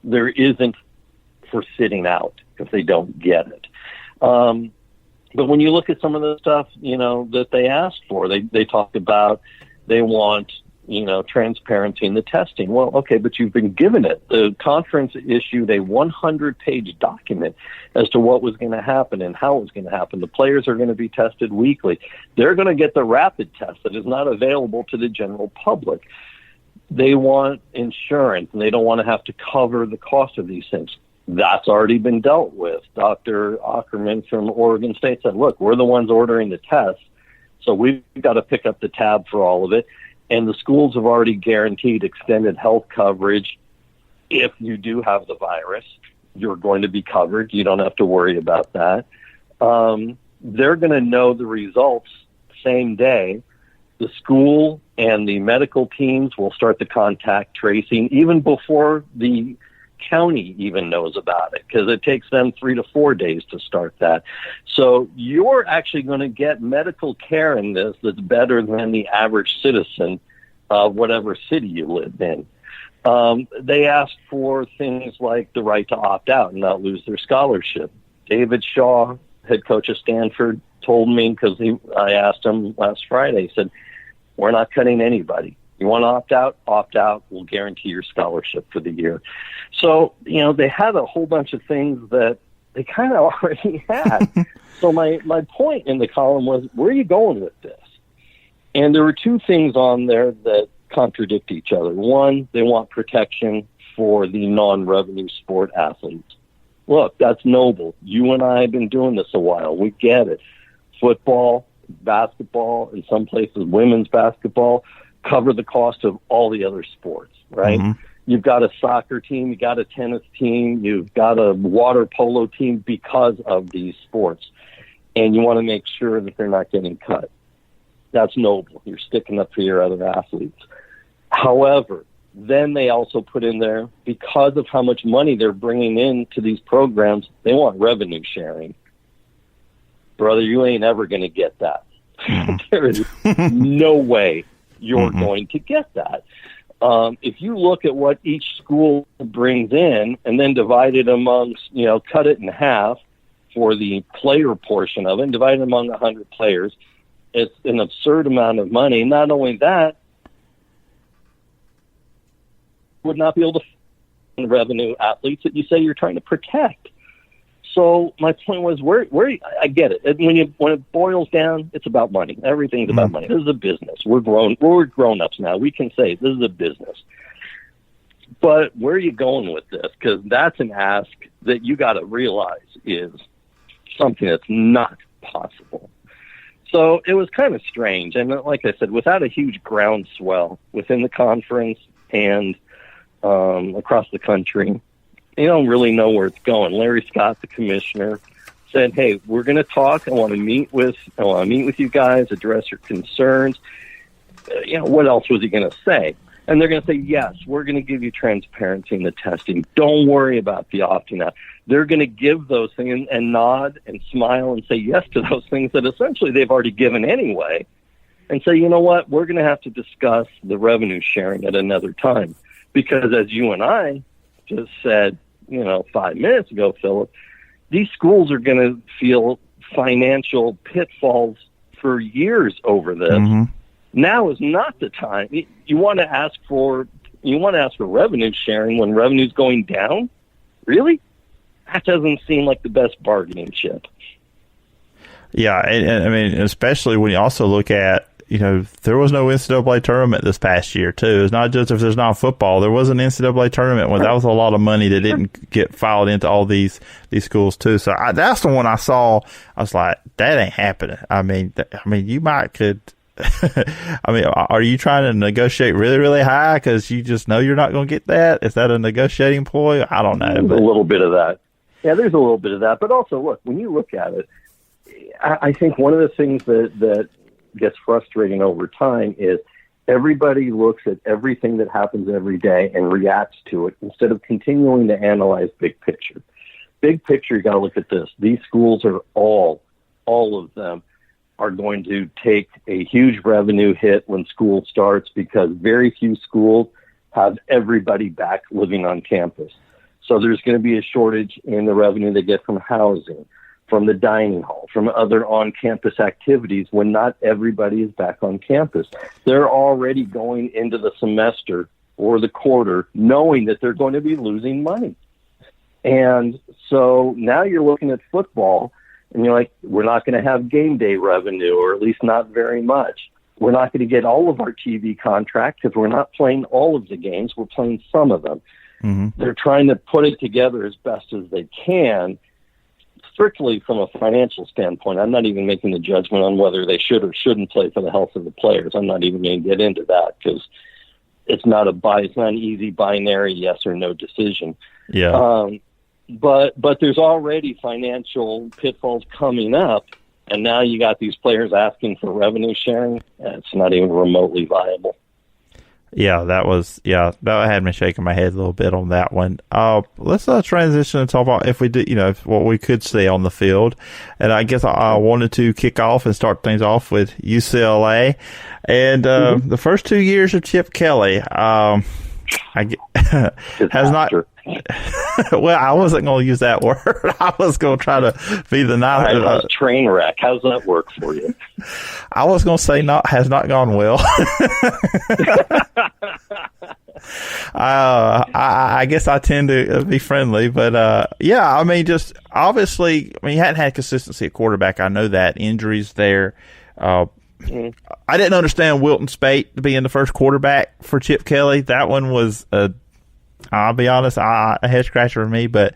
There isn't for sitting out if they don't get it. But when you look at some of the stuff, that they asked for, they talked about they want, transparency in the testing. Well, okay, but you've been given it. The conference issued a 100-page document as to what was going to happen and how it was going to happen. The players are going to be tested weekly. They're going to get the rapid test that is not available to the general public. They want insurance, and they don't want to have to cover the cost of these things. That's already been dealt with. Dr. Ackerman from Oregon State said, look, we're the ones ordering the tests, so we've got to pick up the tab for all of it. And the schools have already guaranteed extended health coverage. If you do have the virus, you're going to be covered. You don't have to worry about that. They're going to know the results same day. The school and the medical teams will start the contact tracing even before the county even knows about it, because it takes them 3 to 4 days to start that. So you're actually going to get medical care in this that's better than the average citizen of whatever city you live in. They asked for things like the right to opt out and not lose their scholarship. David Shaw, head coach of Stanford, told me, because I asked him last Friday, he said, we're not cutting anybody. You want to opt out, we'll guarantee your scholarship for the year. So, they had a whole bunch of things that they kind of already had. So my point in the column was, where are you going with this? And there were two things on there that contradict each other. One, they want protection for the non-revenue sport athletes. Look, that's noble. You and I have been doing this a while. We get it. Football, basketball, in some places women's basketball, cover the cost of all the other sports, right? Mm-hmm. You've got a soccer team, you've got a tennis team, you've got a water polo team because of these sports. And you want to make sure that they're not getting cut. That's noble. You're sticking up for your other athletes. However, then they also put in there, because of how much money they're bringing in to these programs, they want revenue sharing. Brother, you ain't ever going to get that. There is no way you're going to get that. If you look at what each school brings in and then divide it amongst, cut it in half for the player portion of it and divide it among 100 players, it's an absurd amount of money. Not only that, would not be able to find revenue athletes that you say you're trying to protect. So my point was, where I get it. When it boils down, it's about money. Everything's about money. This is a business. We're grown-ups now. We can say this is a business. But where are you going with this? Because that's an ask that you got to realize is something that's not possible. So it was kind of strange. And like I said, without a huge groundswell within the conference and across the country, you don't really know where it's going. Larry Scott, the commissioner, said, hey, we're going to talk. I want to meet with you guys, address your concerns. What else was he going to say? And they're going to say, yes, we're going to give you transparency in the testing. Don't worry about the opting out. They're going to give those things and nod and smile and say yes to those things that essentially they've already given anyway, and say, you know what, we're going to have to discuss the revenue sharing at another time. Because as you and I just said, 5 minutes ago, Phillip, these schools are going to feel financial pitfalls for years over this. Mm-hmm. Now is not the time. You want to ask for revenue sharing when revenue's going down? Really? That doesn't seem like the best bargaining chip. Yeah, and I mean, especially when you also look at, there was no NCAA tournament this past year, too. It's not just if there's not football. There was an NCAA tournament where that was a lot of money that didn't get filed into all these schools, too. So that's the one I saw. I was like, that ain't happening. I mean, you might could. I mean, are you trying to negotiate really, really high because you just know you're not going to get that? Is that a negotiating ploy? I don't know. There's a little bit of that. Yeah, there's a little bit of that. But also, look, when you look at it, I think one of the things that gets frustrating over time is everybody looks at everything that happens every day and reacts to it instead of continuing to analyze big picture. Big picture, you got to look at this. These schools are all of them are going to take a huge revenue hit when school starts because very few schools have everybody back living on campus. So there's going to be a shortage in the revenue they get from housing, from the dining hall, from other on-campus activities when not everybody is back on campus. They're already going into the semester or the quarter knowing that they're going to be losing money. And so now you're looking at football and you're like, we're not going to have game day revenue, or at least not very much. we're not going to get all of our TV contract because we're not playing all of the games. We're playing some of them. Mm-hmm. They're trying to put it together as best as they can, strictly from a financial standpoint. I'm not even making the judgment on whether they should or shouldn't play for the health of the players. I'm not even going to get into that because it's not an easy binary yes or no decision. Yeah. But there's already financial pitfalls coming up, and now you got these players asking for revenue sharing. It's not even remotely viable. Yeah, that had me shaking my head a little bit on that one. Let's transition and talk about if we do, what we could see on the field. And I guess I wanted to kick off and start things off with UCLA. And the first 2 years of Chip Kelly, has not. Well, I wasn't going to use that word. I was going to try to be the train wreck. How's that work for you? I was going to say has not gone well. I guess I tend to be friendly, but yeah, I mean, just obviously, he hadn't had consistency at quarterback. I know that injuries there. I didn't understand Wilton Spate being the first quarterback for Chip Kelly. That one was I'll be honest, a head scratcher for me. But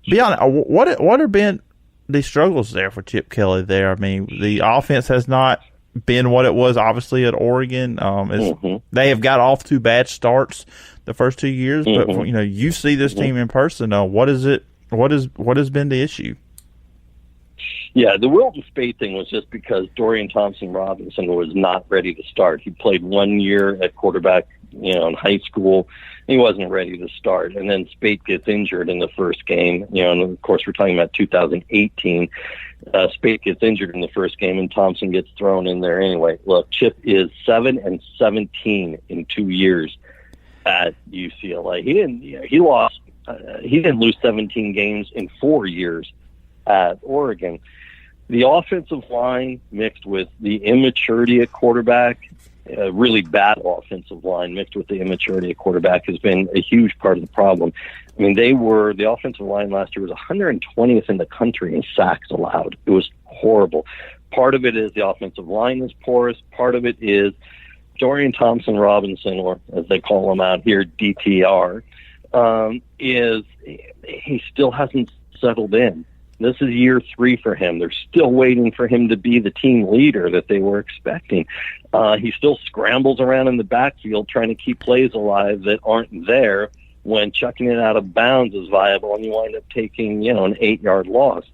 be honest, what have been the struggles there for Chip Kelly? There, I mean, the offense has not been what it was obviously at Oregon. They have got off to bad starts the first 2 years, but you see this team in person. What is it? What has been the issue? Yeah, the Wilton Spate thing was just because Dorian Thompson-Robinson was not ready to start. He played 1 year at quarterback, in high school. He wasn't ready to start. And then Spate gets injured in the first game. And of course, we're talking about 2018. Spate gets injured in the first game, and Thompson gets thrown in there anyway. Look, Chip is 7-17 in 2 years at UCLA. He didn't lose 17 games in 4 years at Oregon. The offensive line mixed with the immaturity at quarterback, a really bad offensive line mixed with the immaturity at quarterback has been a huge part of the problem. I mean, the offensive line last year was 120th in the country in sacks allowed. It was horrible. Part of it is the offensive line is porous. Part of it is Dorian Thompson-Robinson, or as they call him out here, DTR, he still hasn't settled in. This is year 3 for him. They're still waiting for him to be the team leader that they were expecting. He still scrambles around in the backfield trying to keep plays alive that aren't there when chucking it out of bounds is viable, and you wind up taking, an 8-yard loss.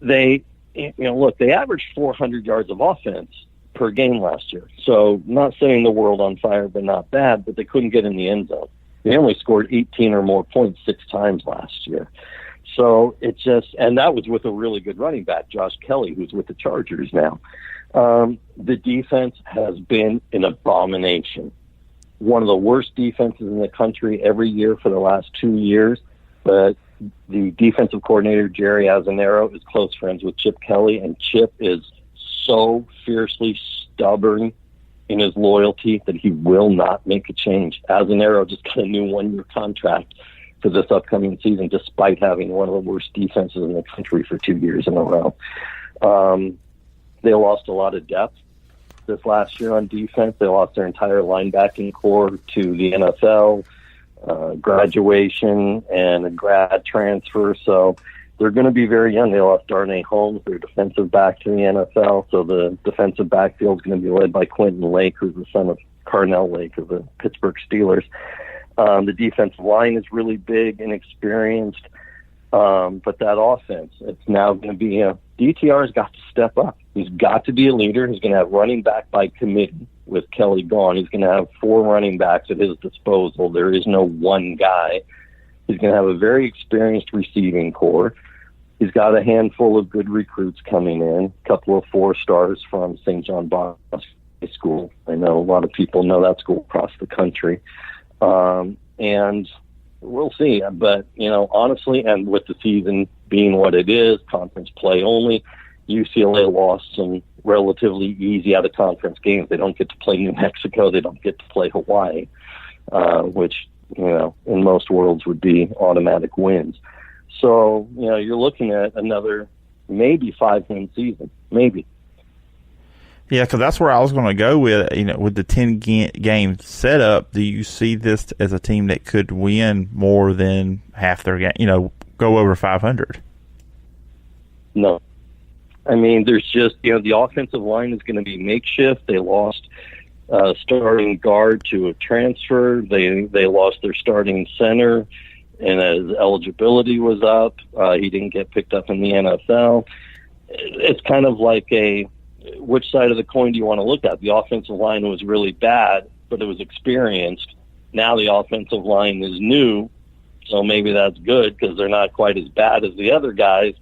They averaged 400 yards of offense per game last year. So not setting the world on fire, but not bad, but they couldn't get in the end zone. They only scored 18 or more points 6 times last year. So and that was with a really good running back, Josh Kelly, who's with the Chargers now. The defense has been an abomination. One of the worst defenses in the country every year for the last 2 years. But the defensive coordinator, Jerry Azzinaro, is close friends with Chip Kelly, and Chip is so fiercely stubborn in his loyalty that he will not make a change. Azzinaro just got a new 1-year contract for this upcoming season, despite having one of the worst defenses in the country for 2 years in a row. They lost a lot of depth this last year on defense. They lost their entire linebacking core to the NFL, graduation, and a grad transfer. So they're going to be very young. They lost Darnay Holmes, their defensive back, to the NFL. So the defensive backfield is going to be led by Quentin Lake, who's the son of Carnell Lake of the Pittsburgh Steelers. The defensive line is really big and experienced, but that offense, it's now going to be DTR's got to step up. He's got to be a leader. He's going to have running back by committee with Kelly gone. He's going to have 4 running backs at his disposal. There is no one guy. He's going to have a very experienced receiving core. He's got a handful of good recruits coming in, a couple of 4-stars from St. John Bosco High School. I know a lot of people know that school across the country. And we'll see. But, honestly, and with the season being what it is, conference play only, UCLA lost some relatively easy out-of-conference games. They don't get to play New Mexico. They don't get to play Hawaii, which, in most worlds would be automatic wins. So, you're looking at another maybe 5-win season, maybe. Yeah, because that's where I was going to go with, with the 10-game setup. Do you see this as a team that could win more than half their game, go over 500? No. I mean, there's just, the offensive line is going to be makeshift. They lost starting guard to a transfer. They lost their starting center, and as eligibility was up, he didn't get picked up in the NFL. It's kind of like which side of the coin do you want to look at? The offensive line was really bad, but it was experienced. Now the offensive line is new, so maybe that's good because they're not quite as bad as the other guys,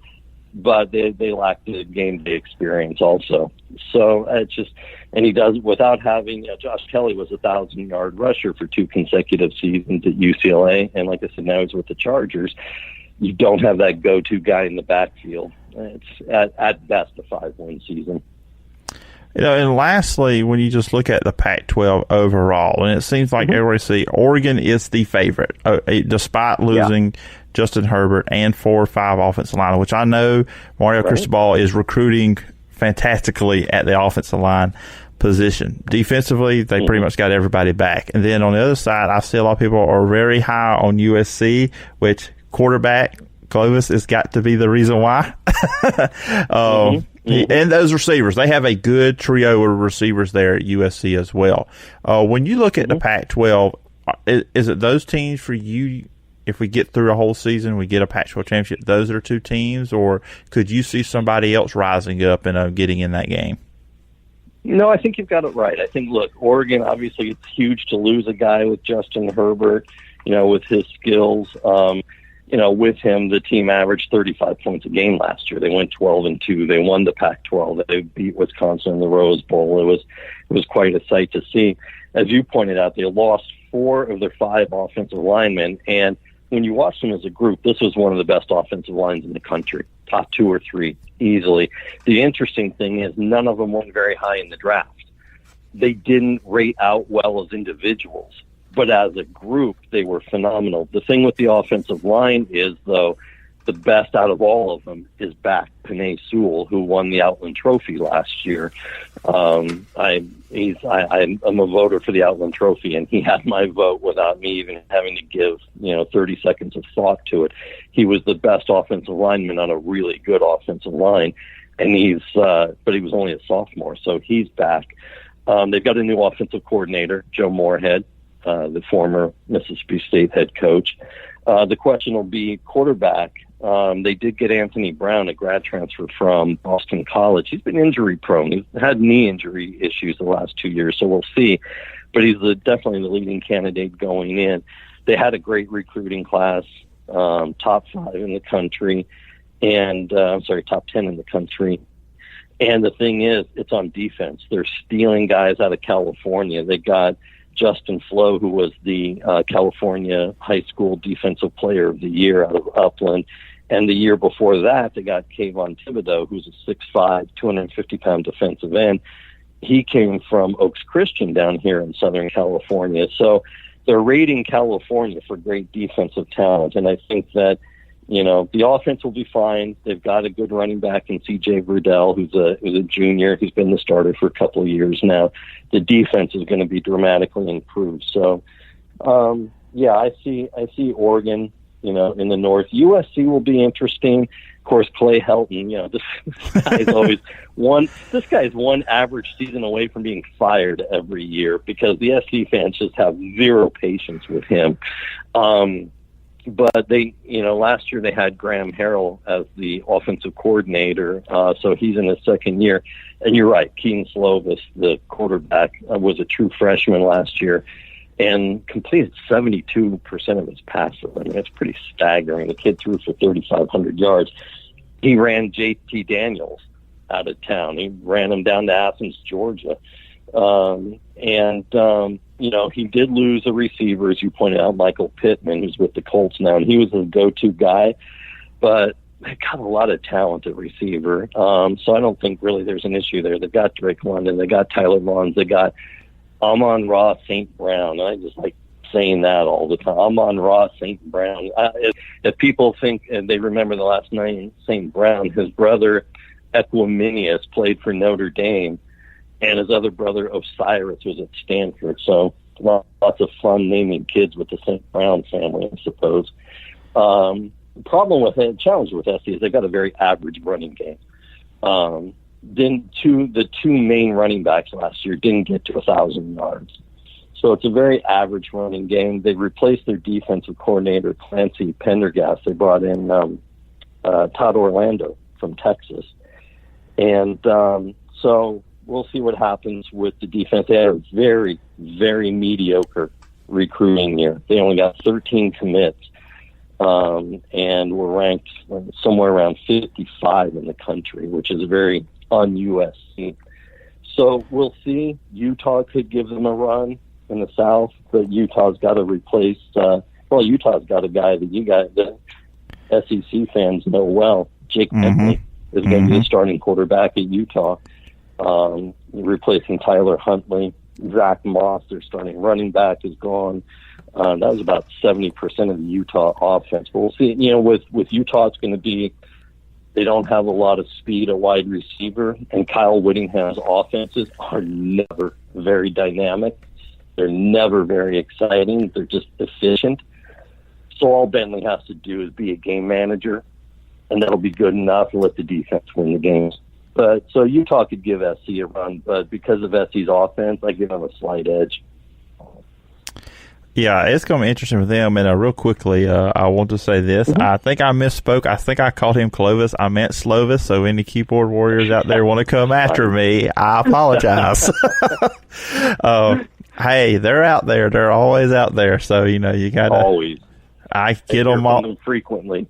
but they lack the game day experience also. So it's just, and he does without having, Josh Kelly was a 1,000-yard rusher for 2 consecutive seasons at UCLA, and like I said, now he's with the Chargers. You don't have that go-to guy in the backfield. It's at best a 5-win season. And lastly, when you just look at the Pac-12 overall, and it seems like everybody see Oregon is the favorite, despite losing Justin Herbert and 4 or 5 offensive line, which I know Mario Cristobal is recruiting fantastically at the offensive line position. Defensively, they pretty much got everybody back. And then on the other side, I see a lot of people are very high on USC, which quarterback Clovis has got to be the reason why. And those receivers, they have a good trio of receivers there at USC as well. When you look at the Pac-12, is it those teams for you? If we get through a whole season, we get a Pac-12 championship, those are 2 teams, or could you see somebody else rising up and getting in that game? No, I think you've got it right. I think, look, Oregon, obviously it's huge to lose a guy with Justin Herbert, with his skills. With him, the team averaged 35 points a game last year. They went 12-2. They won the Pac-12. They beat Wisconsin in the Rose Bowl. It was quite a sight to see. As you pointed out, they lost 4 of their 5 offensive linemen, and when you watch them as a group, this was one of the best offensive lines in the country, top 2 or 3 easily. The interesting thing is none of them went very high in the draft. They didn't rate out well as individuals, but as a group, they were phenomenal. The thing with the offensive line is, though, the best out of all of them is back Penei Sewell, who won the Outland Trophy last year. I'm a voter for the Outland Trophy, and he had my vote without me even having to give 30 seconds of thought to it. He was the best offensive lineman on a really good offensive line, and but he was only a sophomore, so he's back. They've got a new offensive coordinator, Joe Moorhead, the former Mississippi State head coach. The question will be quarterback. They did get Anthony Brown, a grad transfer from Boston College. He's been injury prone. He's had knee injury issues the last 2 years, so we'll see. But he's definitely the leading candidate going in. They had a great recruiting class, top 5 in the country, and top 10 in the country. And the thing is, it's on defense. They're stealing guys out of California. They got Justin Flo, who was the California High School Defensive Player of the Year out of Upland. And the year before that, they got Kayvon Thibodeau, who's a 6'5", 250-pound defensive end. He came from Oaks Christian down here in Southern California. So they're rating California for great defensive talent. And I think that, the offense will be fine. They've got a good running back in C.J. Verdell, who's a junior. He's been the starter for a couple of years now. The defense is going to be dramatically improved. So, I see Oregon, in the north. USC will be interesting. Of course, Clay Helton, this guy's always this guy's one average season away from being fired every year because the SC fans just have zero patience with him. But they, last year they had Graham Harrell as the offensive coordinator, so he's in his second year. And you're right, Keaton Slovis, the quarterback, was a true freshman last year and completed 72% of his passes. I mean, that's pretty staggering. The kid threw for 3,500 yards. He ran J.T. Daniels out of town. He ran him down to Athens, Georgia. He did lose a receiver, as you pointed out, Michael Pittman, who's with the Colts now, and he was a go-to guy, but they got a lot of talent at receiver. So I don't think really there's an issue there. They've got Drake London, they got Tyler Vaughn, they got Amon-Ra St. Brown. I just like saying that all the time. Amon-Ra St. Brown. If people think and they remember the last name, St. Brown, his brother Equiminius played for Notre Dame. and his other brother Osiris was at Stanford. So lots of fun naming kids with the St. Brown family, I suppose. The challenge with SC is they got a very average running game. The two main running backs last year didn't get to 1,000 yards. So it's a very average running game. They replaced their defensive coordinator, Clancy Pendergast. They brought in Todd Orlando from Texas. And so we'll see what happens with the defense. They had a very, very mediocre recruiting year. They only got 13 commits and were ranked somewhere around 55 in the country, which is very un-USC. So we'll see. Utah could give them a run in the South, but Utah's got to replace. Utah's got a guy that you guys, the SEC fans know well. Jake Bentley is going to be the starting quarterback at Utah, replacing Tyler Huntley. Zach Moss, their starting running back, is gone. That was about 70% of the Utah offense. But we'll see. With Utah, it's going to be they don't have a lot of speed at wide receiver, and Kyle Whittingham's offenses are never very dynamic. They're never very exciting. They're just efficient. So all Bentley has to do is be a game manager, and that'll be good enough to let the defense win the games. But so Utah could give SC a run, but because of SC's offense, I give them a slight edge. Yeah, it's going to be interesting for them. And real quickly, I want to say this. I think I misspoke. I think I called him Clovis. I meant Slovis. So any keyboard warriors out there want to come after me, I apologize. Hey, they're out there. They're always out there. So, you got to. Always. I get them all. Frequently.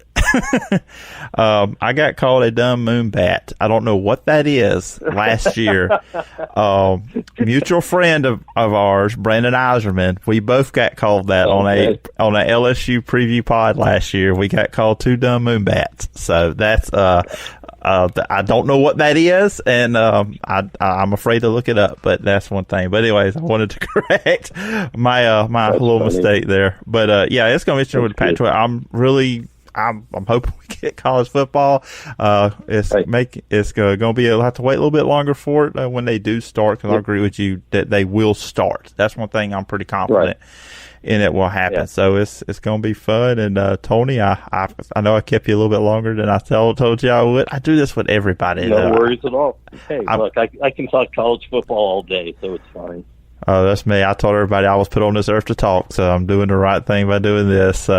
I got called a dumb moon bat. I don't know what that is last year. Mutual friend of ours, Brandon Eiserman, we both got called that on a LSU preview pod last year. We got called two dumb moon bats. So that's I don't know what that is, and I'm afraid to look it up, but that's one thing. But anyways, I wanted to correct my little mistake there. But yeah, it's going to be interesting with the Pac-12. I'm hoping we get college football. It's going to be, you'll have to wait a little bit longer for it when they do start, because I agree with you that they will start. That's one thing I'm pretty confident in it will happen. Yeah. So it's going to be fun. And Tony, I know I kept you a little bit longer than I told you I would. I do this with everybody. No worries at all. Hey, look, I can talk college football all day, so it's fine. Oh, that's me. I told everybody I was put on this earth to talk, so I'm doing the right thing by doing this.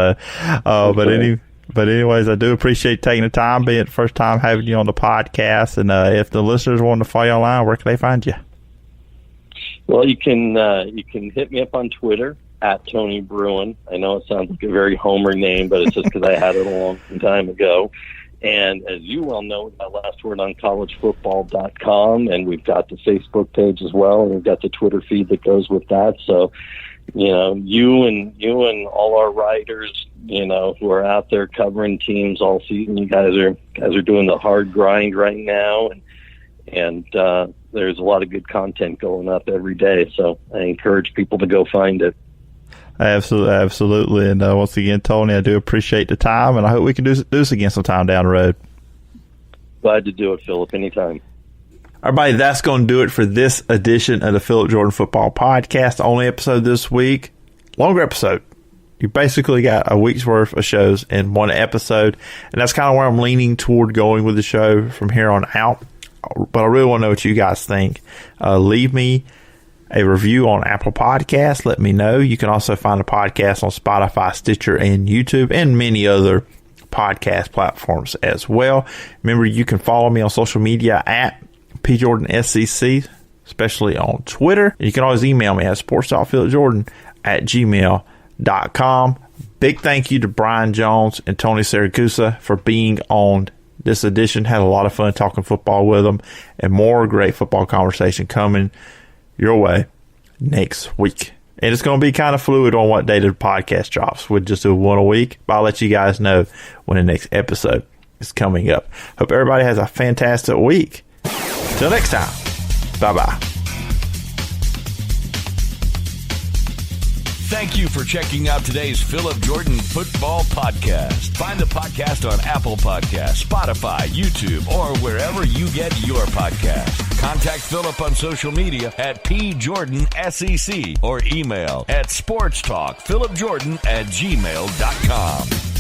But anyways, I do appreciate taking the time, being the first time having you on the podcast. And if the listeners want to follow you online, where can they find you? Well, you can hit me up on Twitter at Tony Bruin. I know it sounds like a very Homer name, but it's just because I had it a long time ago. And as you well know, my last word on collegefootball.com, and we've got the Facebook page as well, and we've got the Twitter feed that goes with that. So, you and all our writers, who are out there covering teams all season, you guys are doing the hard grind right now, and there's a lot of good content going up every day. So I encourage people to go find it. Absolutely. And once again, Tony, I do appreciate the time, and I hope we can do this again sometime down the road. Glad to do it, Phillip, anytime. Everybody, that's going to do it for this edition of the Phillip Jordan Football Podcast. Only episode this week. Longer episode. You basically got a week's worth of shows in one episode, and that's kind of where I'm leaning toward going with the show from here on out. But I really want to know what you guys think. Leave me a review on Apple Podcasts. Let me know. You can also find the podcast on Spotify, Stitcher, and YouTube, and many other podcast platforms as well. Remember, you can follow me on social media at PJordanSEC, especially on Twitter. You can always email me at sports.philipjordan@gmail.com. Big thank you to Brian Jones and Tony Siracusa for being on this edition. Had a lot of fun talking football with them, and more great football conversation coming your way next week. And it's going to be kind of fluid on what day the podcast drops. We'll just do one a week, but I'll let you guys know when the next episode is coming up. Hope everybody has a fantastic week. Till next time. Bye-bye. Thank you for checking out today's Phillip Jordan Football Podcast. Find the podcast on Apple Podcasts, Spotify, YouTube, or wherever you get your podcasts. Contact Phillip on social media at PJordanSEC or email at sportstalkphillipjordan@gmail.com.